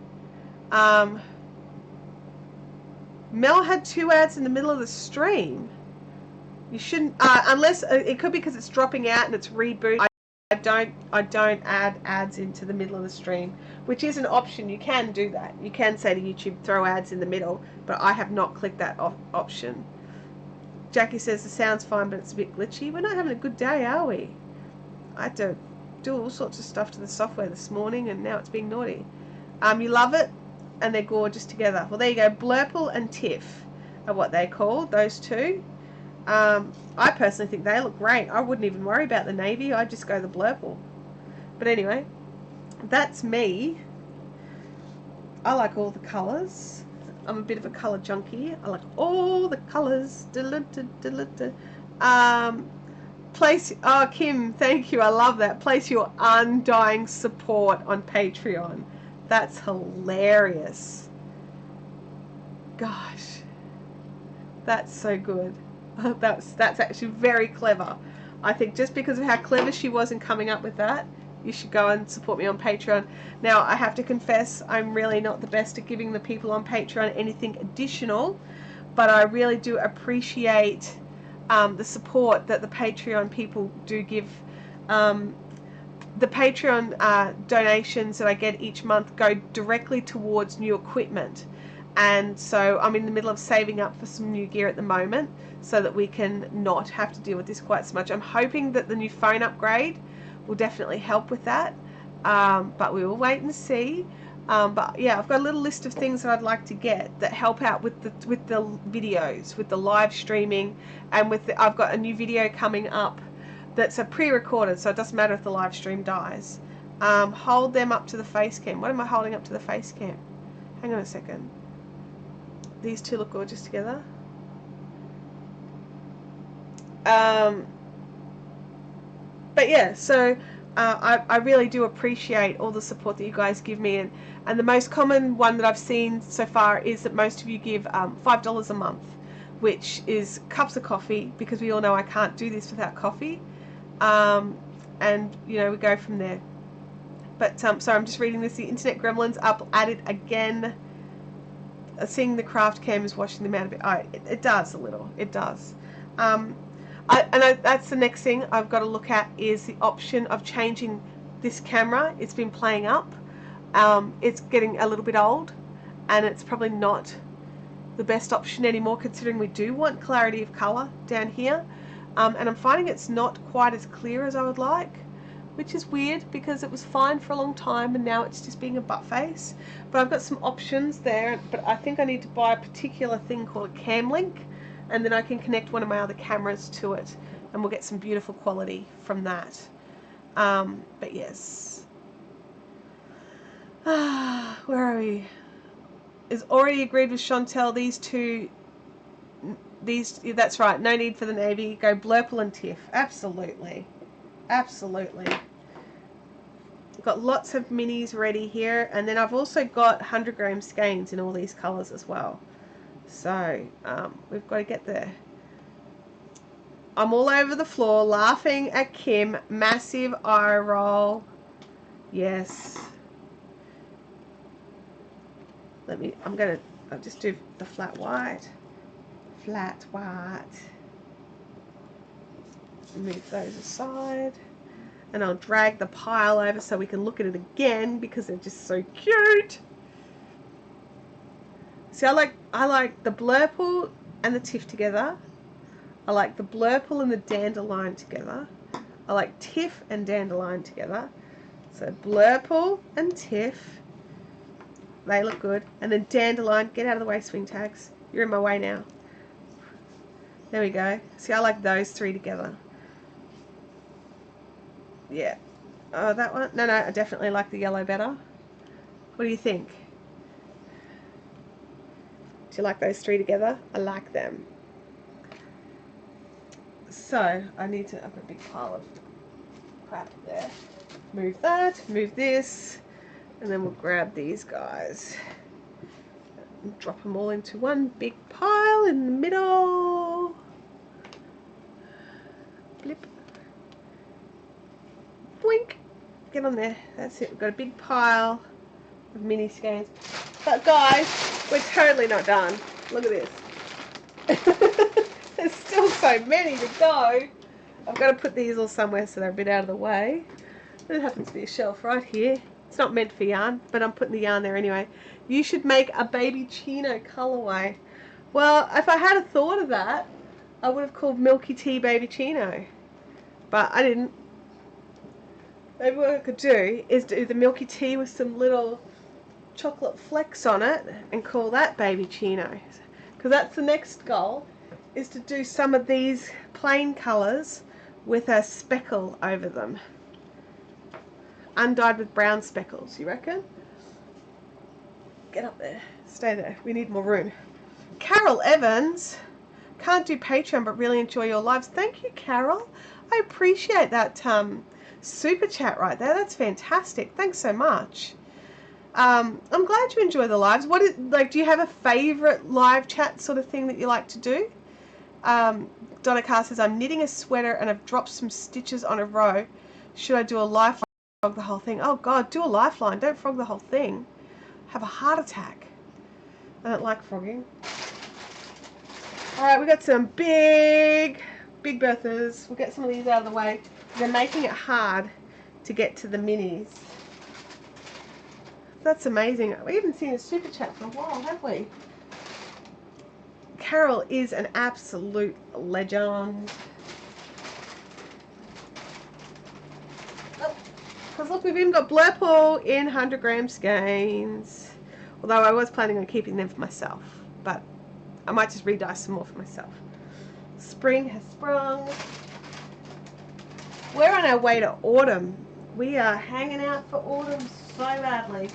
Mel had 2 ads in the middle of the stream. You shouldn't, unless it could be because it's dropping out and it's reboot. I don't add ads into the middle of the stream, which is an option. You can do that. You can say to YouTube, throw ads in the middle, but I have not clicked that option. Jackie says the sound's fine, but it's a bit glitchy. We're not having a good day, are we? I had to do all sorts of stuff to the software this morning, and now it's being naughty. You love it, and they're gorgeous together. Well, there you go. Blurple and Tiff are what they're called, those two. I personally think they look great. I wouldn't even worry about the navy. I'd just go the Blurple. But anyway, that's me. I like all the colours. I'm a bit of a colour junkie. I like all the colours. Place, oh Kim, thank you. I love that. Place your undying support on Patreon. That's hilarious. Gosh, that's so good. That's actually very clever. I think just because of how clever she was in coming up with that, you should go and support me on Patreon. Now, I have to confess, I'm really not the best at giving the people on Patreon anything additional, but I really do appreciate the support that the Patreon people do give. The Patreon donations that I get each month go directly towards new equipment. And so I'm in the middle of saving up for some new gear at the moment so that we can not have to deal with this quite so much. I'm hoping that the new phone upgrade will definitely help with that, but we will wait and see. But yeah, I've got a little list of things that I'd like to get that help out with the videos, with the live streaming, and with I've got a new video coming up that's a pre-recorded, so it doesn't matter if the live stream dies. Hold them up to the face cam. What am I holding up to the face cam? Hang on a second. These two look gorgeous together. But yeah, so I really do appreciate all the support that you guys give me, and the most common one that I've seen so far is that most of you give $5 a month which is cups of coffee, because we all know I can't do this without coffee. And you know, we go from there. But sorry, I'm just reading this. The internet gremlins up at it again. Seeing the craft cameras washing them out a bit. Oh, it does a little. It does. That's the next thing I've got to look at, is the option of changing this camera. It's been playing up. It's getting a little bit old, and it's probably not the best option anymore, considering we do want clarity of color down here. And I'm finding it's not quite as clear as I would like, which is weird because it was fine for a long time and now it's just being a butt face. But I've got some options there, but I think I need to buy a particular thing called a cam link, and then I can connect one of my other cameras to it and we'll get some beautiful quality from that. But yes. Where are we? Is already agreed with Chantel. That's right, no need for the navy. Go Blurple and Tiff. Absolutely. Absolutely. I've got lots of minis ready here, and then I've also got 100 gram skeins in all these colours as well. So we've got to get there. I'm all over the floor laughing at Kim. Massive eye roll. Yes. I'll just do the flat white. Flat white. Move those aside. And I'll drag the pile over so we can look at it again because they're just so cute. See, I like the Blurple and the Tiff together. I like the Blurple and the Dandelion together. I like Tiff and Dandelion together. So Blurple and Tiff. They look good. And then Dandelion, get out of the way, swing tags. You're in my way now. There we go. See, I like those three together. Yeah. Oh, that one? No, I definitely like the yellow better. What do you think? Do you like those three together? I like them. So, I've got a big pile of crap there. Move that, move this, and then we'll grab these guys. And drop them all into one big pile in the middle. Blip. Boink. Get on there. That's it. We've got a big pile of mini skeins. But guys, we're totally not done. Look at this. There's still so many to go. I've got to put these all somewhere so they're a bit out of the way. There happens to be a shelf right here. It's not meant for yarn, but I'm putting the yarn there anyway. You should make a baby chino colorway. Well, if I had a thought of that, I would have called Milky Tea Baby Chino. But I didn't. Maybe what I could do is do the Milky Tea with some little chocolate flecks on it and call that Baby Chino. Because that's the next goal, is to do some of these plain colours with a speckle over them. Undyed with brown speckles, you reckon? Get up there. Stay there. We need more room. Carol Evans. Can't do Patreon but really enjoy your lives. Thank you, Carol. I appreciate that super chat right there. That's fantastic. Thanks so much. I'm glad you enjoy the lives. Do you have a favourite live chat sort of thing that you like to do? Donna Carr says, I'm knitting a sweater and I've dropped some stitches on a row. Should I do a lifeline? Frog the whole thing? Oh God, do a lifeline. Don't frog the whole thing. Have a heart attack. I don't like frogging. Alright, we got some big Berthas. We'll get some of these out of the way. They're making it hard to get to the minis. That's amazing. We haven't seen a super chat for a while, have we? Carol is an absolute legend. Because look, we've even got Blurple in 100 gram skeins. Although I was planning on keeping them for myself. But I might just re-dye some more for myself. Spring has sprung. We're on our way to autumn. We are hanging out for autumn so badly.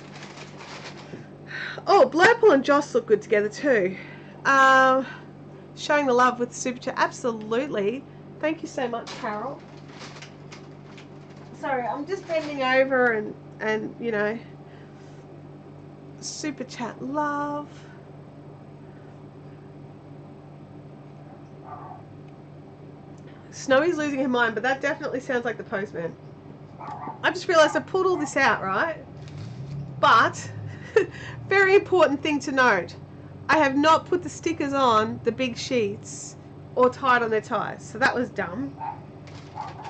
Oh, Blurple and Joss look good together too. Showing the love with super chat. Absolutely. Thank you so much, Carol. Sorry, I'm just bending over and you know, super chat love. Snowy's losing her mind, but that definitely sounds like the postman. I just realised I pulled all this out, right? But, very important thing to note, I have not put the stickers on the big sheets or tied on their ties. So that was dumb.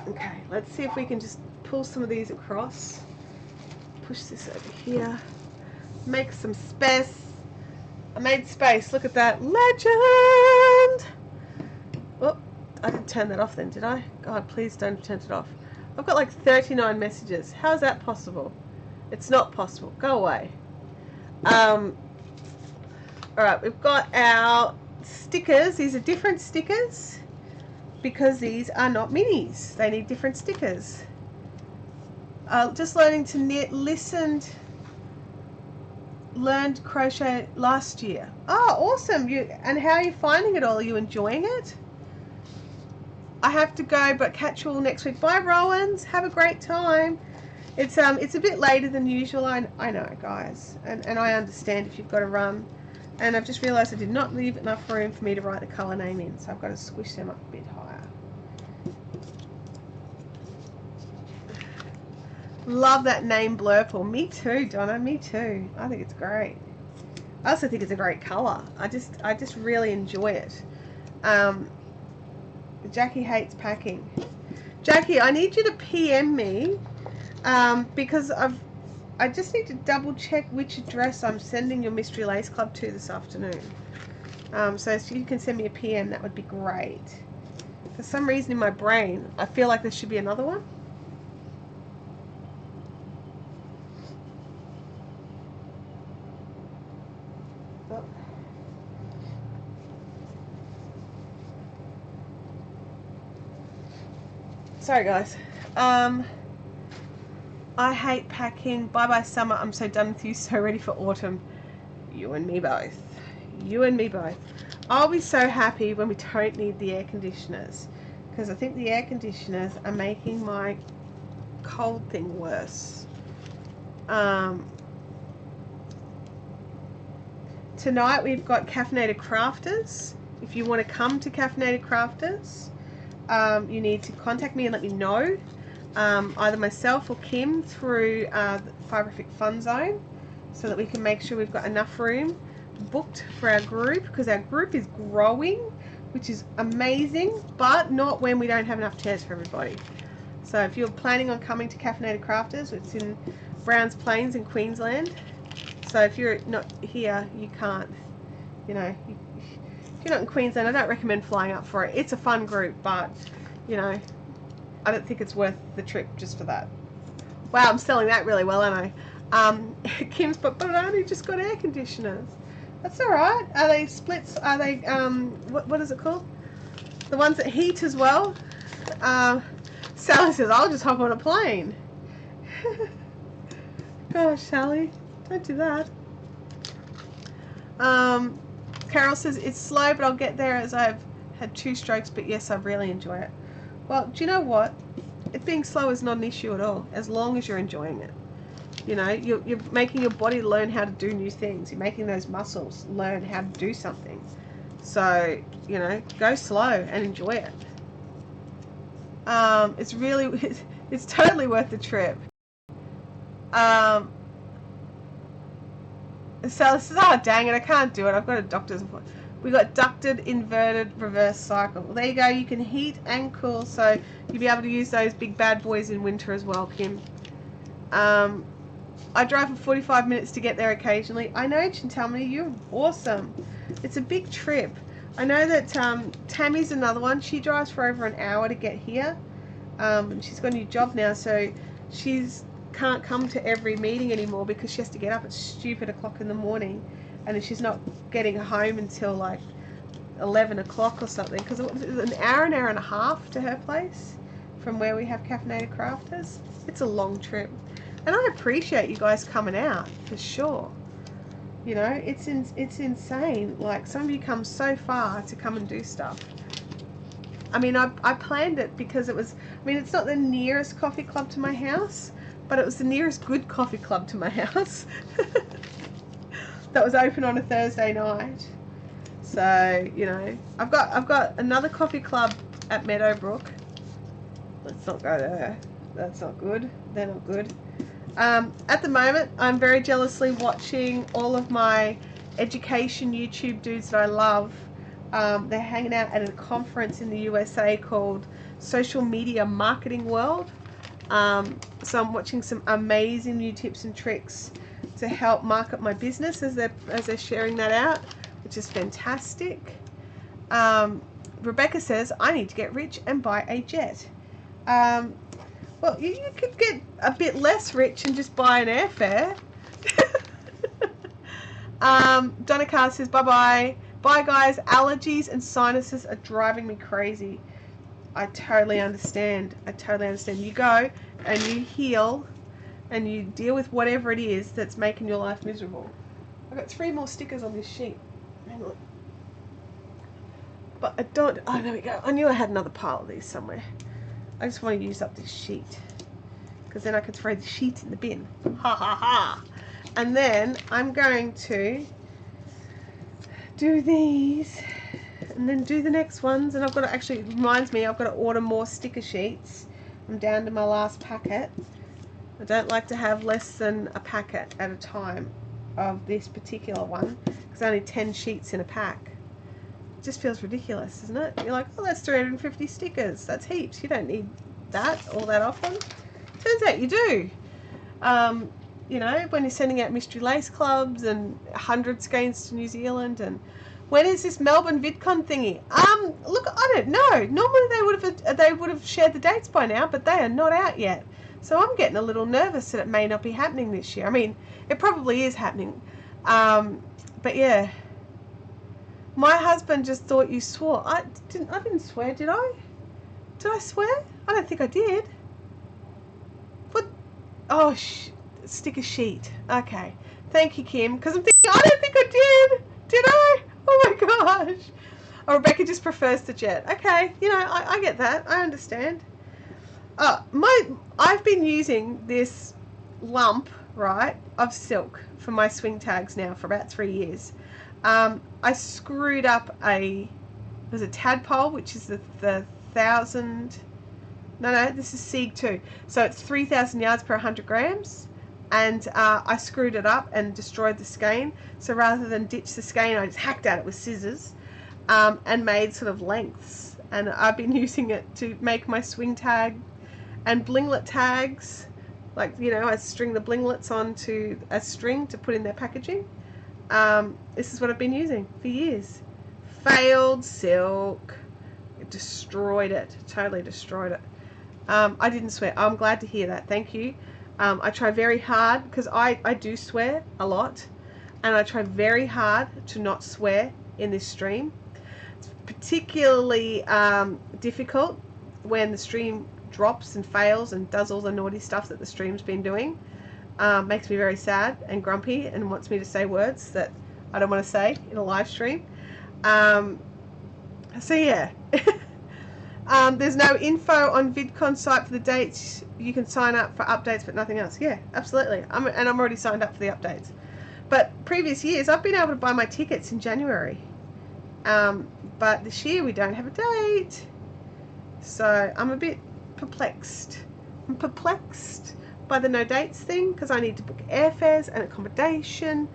Okay, let's see if we can just pull some of these across. Push this over here. Make some space. I made space. Look at that. Legend! Oh, I didn't turn that off then, did I? God, please don't have turned it off. I've got like 39 messages. How is that possible? It's not possible. Go away. Alright, we've got our stickers. These are different stickers because these are not minis. They need different stickers. Just learning to knit, learned crochet last year. Oh, awesome. And how are you finding it all? Are you enjoying it? I have to go, but catch you all next week. Bye, Rowans. Have a great time. It's a bit later than usual. I know, guys, and I understand if you've got to run. And I've just realised I did not leave enough room for me to write the colour name in, so I've got to squish them up a bit higher. Love that name blurple. Me too, Donna. Me too. I think it's great. I also think it's a great colour. I just really enjoy it. Jackie hates packing. Jackie, I need you to PM me because I just need to double check which address I'm sending your Mystery Lace Club to this afternoon. So if you can send me a PM, that would be great. For some reason in my brain, I feel like there should be another one. Oh. Sorry, guys. I hate packing. Bye bye summer. I'm so done with you. So ready for autumn. You and me both. You and me both. I'll be so happy when we don't need the air conditioners, because I think the air conditioners are making my cold thing worse. Tonight we've got Caffeinated Crafters. If you want to come to Caffeinated Crafters, you need to contact me and let me know. Either myself or Kim through the Fibrific Fun Zone, so that we can make sure we've got enough room booked for our group, because our group is growing, which is amazing, but not when we don't have enough chairs for everybody. So if you're planning on coming to Caffeinated Crafters, it's in Browns Plains in Queensland. So if you're not here, you can't, you know, if you're not in Queensland, I don't recommend flying up for it. It's a fun group, but, you know, I don't think it's worth the trip just for that. Wow, I'm selling that really well, aren't I? Kim's, but I only just got air conditioners. That's all right. Are they splits? Are they, what is it called? The ones that heat as well? Sally says, I'll just hop on a plane. Gosh, Sally, don't do that. Carol says, it's slow, but I'll get there as I've had 2 strokes, but yes, I really enjoy it. Well, do you know what? It being slow is not an issue at all, as long as you're enjoying it. You know, you're making your body learn how to do new things. You're making those muscles learn how to do something. So, you know, go slow and enjoy it. It's really, it's totally worth the trip. Sally says, oh, dang it, I can't do it. I've got a doctor's appointment. We got ducted, inverted, reverse cycle. Well, there you go. You can heat and cool, so you'll be able to use those big bad boys in winter as well, Kim. I drive for 45 minutes to get there occasionally. I know, Chintamani, you're awesome. It's a big trip. I know that Tammy's another one. She drives for over an hour to get here. And she's got a new job now, so she's can't come to every meeting anymore because she has to get up at stupid o'clock in the morning, and then she's not getting home until like 11 o'clock or something, because it's an hour and a half to her place from where we have Caffeinated Crafters. It's a long trip, and I appreciate you guys coming out for sure. You know, it's insane. Like, some of you come so far to come and do stuff. I mean, I planned it because it was, I mean, it's not the nearest coffee club to my house, but it was the nearest good coffee club to my house that was open on a Thursday night. So, you know, I've got another coffee club at Meadowbrook let's not go there. That's not good. They're not good. At the moment, I'm very jealously watching all of my education YouTube dudes that I love. They're hanging out at a conference in the USA called Social Media Marketing World. So I'm watching some amazing new tips and tricks to help market my business as they're sharing that out, which is fantastic. Rebecca says, I need to get rich and buy a jet. Well, you could get a bit less rich and just buy an airfare. Donna Carr says, bye-bye. Bye, guys. Allergies and sinuses are driving me crazy. I totally understand. I totally understand. You go and you heal and you deal with whatever it is that's making your life miserable. I've got 3 more stickers on this sheet. Hang on. But I don't... Oh, there we go. I knew I had another pile of these somewhere. I just want to use up this sheet, because then I can throw the sheet in the bin. Ha ha ha! And then I'm going to do these, and then do the next ones. And I've got to actually, it reminds me, I've got to order more sticker sheets. I'm down to my last packet. I don't like to have less than a packet at a time of this particular one, because only 10 sheets in a pack. It just feels ridiculous, doesn't it? You're like, oh, that's 350 stickers. That's heaps. You don't need that all that often. Turns out you do. You know, when you're sending out mystery lace clubs and 100 skeins to New Zealand. And when is this Melbourne VidCon thingy? Look, I don't know. Normally they would have shared the dates by now, but they are not out yet. So I'm getting a little nervous that it may not be happening this year. I mean, it probably is happening. But yeah. My husband just thought you swore. I didn't swear, did I? Did I swear? I don't think I did. What? Oh, sticker sheet. Okay. Thank you, Kim. Because I'm thinking, I don't think I did. Did I? Oh my gosh. Oh, Rebecca just prefers the jet. Okay. You know, I get that. I understand. I've been using this lump, right, of silk for my swing tags now for about 3 years. I screwed up there's a tadpole, which is the 1,000, no, this is Sieg 2. So it's 3,000 yards per 100 grams. And I screwed it up and destroyed the skein. So rather than ditch the skein, I just hacked at it with scissors and made sort of lengths. And I've been using it to make my swing tag and blinglet tags. Like, you know, I string the blinglets onto a string to put in their packaging. This is what I've been using for years. Failed silk. It destroyed it. Totally destroyed it. I didn't swear. I'm glad to hear that. Thank you. I try very hard, because I do swear a lot, and I try very hard to not swear in this stream. It's particularly difficult when the stream drops and fails and does all the naughty stuff that the stream's been doing. Makes me very sad and grumpy and wants me to say words that I don't want to say in a live stream. So yeah. There's no info on VidCon site for the dates. You can sign up for updates but nothing else. Yeah, absolutely. I'm already signed up for the updates. But previous years I've been able to buy my tickets in January. But this year we don't have a date. So I'm a bit perplexed. I'm perplexed by the no dates thing, because I need to book airfares and accommodation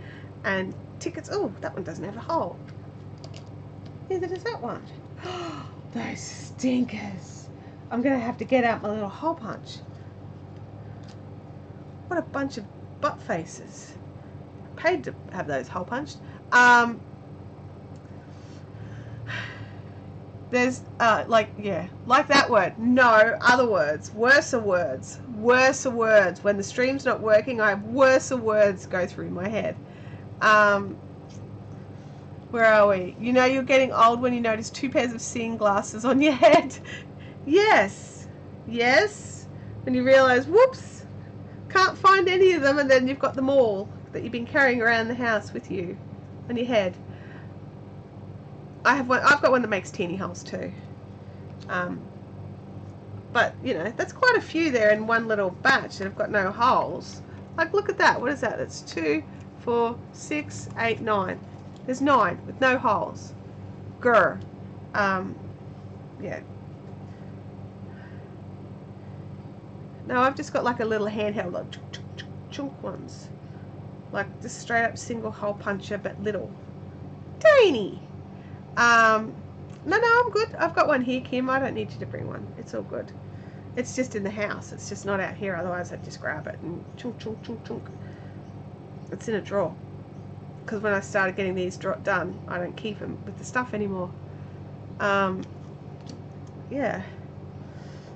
and tickets. Oh, that one doesn't have a hole. Neither does that one. Those stinkers. I'm going to have to get out my little hole punch. What a bunch of butt faces. I paid to have those hole punched. There's, like that word. No, other words. Worser words. Worser words. When the stream's not working, I have worser words go through my head. Where are we? You know you're getting old when you notice 2 pairs of seeing glasses on your head. Yes. Yes. When you realise, whoops, can't find any of them, and then you've got them all that you've been carrying around the house with you on your head. I've got one that makes teeny holes too. But, you know, that's quite a few there in one little batch that have got no holes. Like, look at that. What is that? That's 2, 4, 6, 8, 9. There's 9 with no holes. Grr. Yeah. No, I've just got like a little handheld, like chunk ones. Like just straight up single hole puncher, but little. Tiny. No, I'm good. I've got one here, Kim. I don't need you to bring one. It's all good. It's just in the house. It's just not out here. Otherwise, I'd just grab it and chunk, chunk, chunk, chunk. It's in a drawer. Because when I started getting these done, I don't keep them with the stuff anymore. Yeah.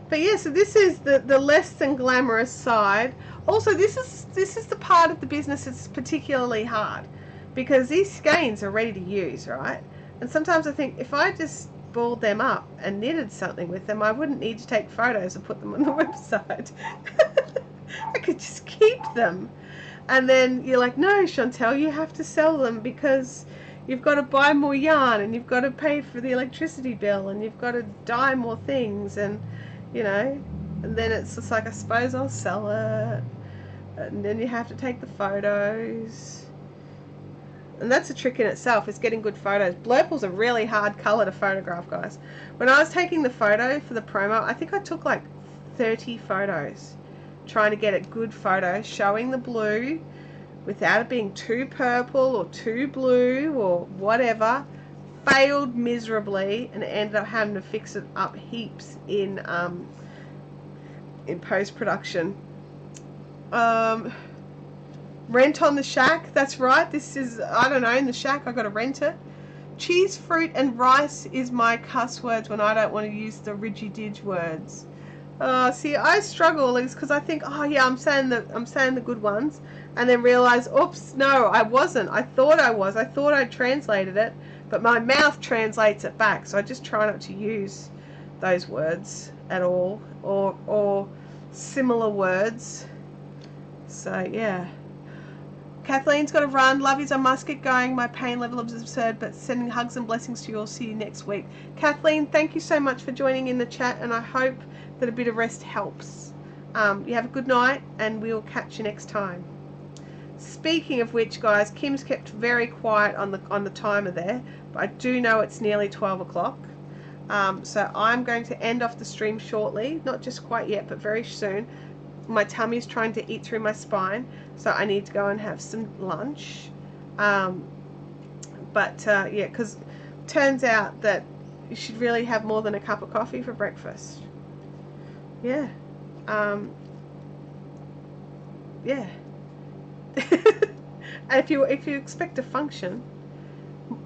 But yeah, so this is the less than glamorous side. Also, this is the part of the business that's particularly hard, because these skeins are ready to use, right? And sometimes I think if I just balled them up and knitted something with them, I wouldn't need to take photos and put them on the website. I could just keep them. And then you're like, no, Chantel, you have to sell them because you've got to buy more yarn and you've got to pay for the electricity bill and you've got to dye more things, and you know, and then it's just like, I suppose I'll sell it, and then you have to take the photos, and that's a trick in itself, is getting good photos. Blurple's a really hard colour to photograph, guys. When I was taking the photo for the promo, I think I took like 30 photos trying to get a good photo showing the blue without it being too purple or too blue or whatever. Failed miserably and ended up having to fix it up heaps in post-production. Rent on the shack, that's right. This is, I don't own the shack, I gotta rent it. Cheese, fruit and rice is my cuss words when I don't want to use the ridgy-dig words. See, I struggle because I think, oh yeah, I'm saying the good ones, and then realize, oops, no, I wasn't. I thought I was. I thought I translated it, but my mouth translates it back. So I just try not to use those words at all, or similar words. So yeah. Kathleen's got to run. Love yous, I must get going. My pain level is absurd, but sending hugs and blessings to you all. See you next week. Kathleen, thank you so much for joining in the chat, and I hope that a bit of rest helps. You have a good night, and we'll catch you next time. Speaking of which, guys, Kim's kept very quiet on the timer there, but I do know it's nearly 12 o'clock. So I'm going to end off the stream shortly. Not just quite yet, but very soon. My tummy's trying to eat through my spine, so I need to go and have some lunch. Yeah, because turns out that you should really have more than a cup of coffee for breakfast. Yeah. Yeah. And if you expect to function,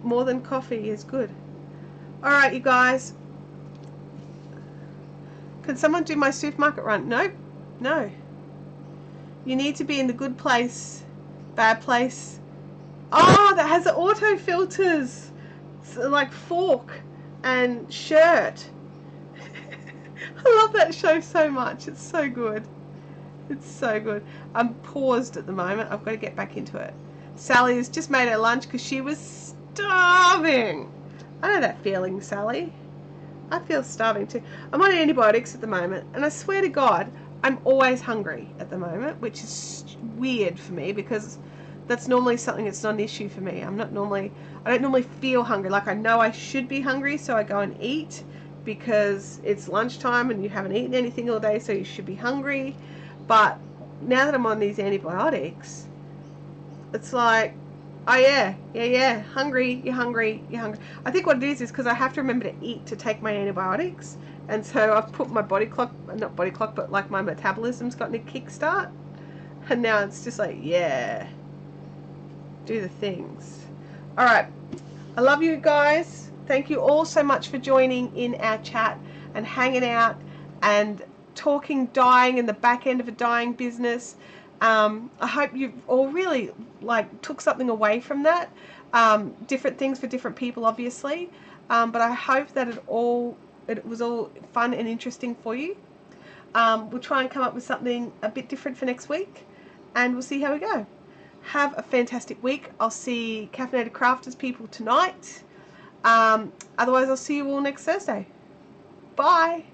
more than coffee is good. All right, you guys. Can someone do my supermarket run? Nope. No. You need to be in the good place, bad place. Oh, that has the auto filters. So like fork and shirt. I love that show so much. It's so good. It's so good. I'm paused at the moment. I've got to get back into it. Sally has just made her lunch because she was starving. I know that feeling, Sally. I feel starving too. I'm on antibiotics at the moment, and I swear to God, I'm always hungry at the moment, which is weird for me because that's normally something that's not an issue for me. I don't normally feel hungry. Like, I know I should be hungry, so I go and eat because it's lunchtime and you haven't eaten anything all day, so you should be hungry. But now that I'm on these antibiotics, it's like, oh yeah, hungry, you're hungry. I think what it is because I have to remember to eat to take my antibiotics. And so I've put my but like my metabolism's gotten a kickstart. And now it's just like, yeah, do the things. All right. I love you guys. Thank you all so much for joining in our chat and hanging out and talking dyeing in the back end of a dyeing business. I hope you've all really took something away from that. Different things for different people, obviously. But I hope that it was all fun and interesting for you. We'll try and come up with something a bit different for next week, and we'll see how we go. Have a fantastic week. I'll see Caffeinated Crafters people tonight. Otherwise, I'll see you all next Thursday. Bye.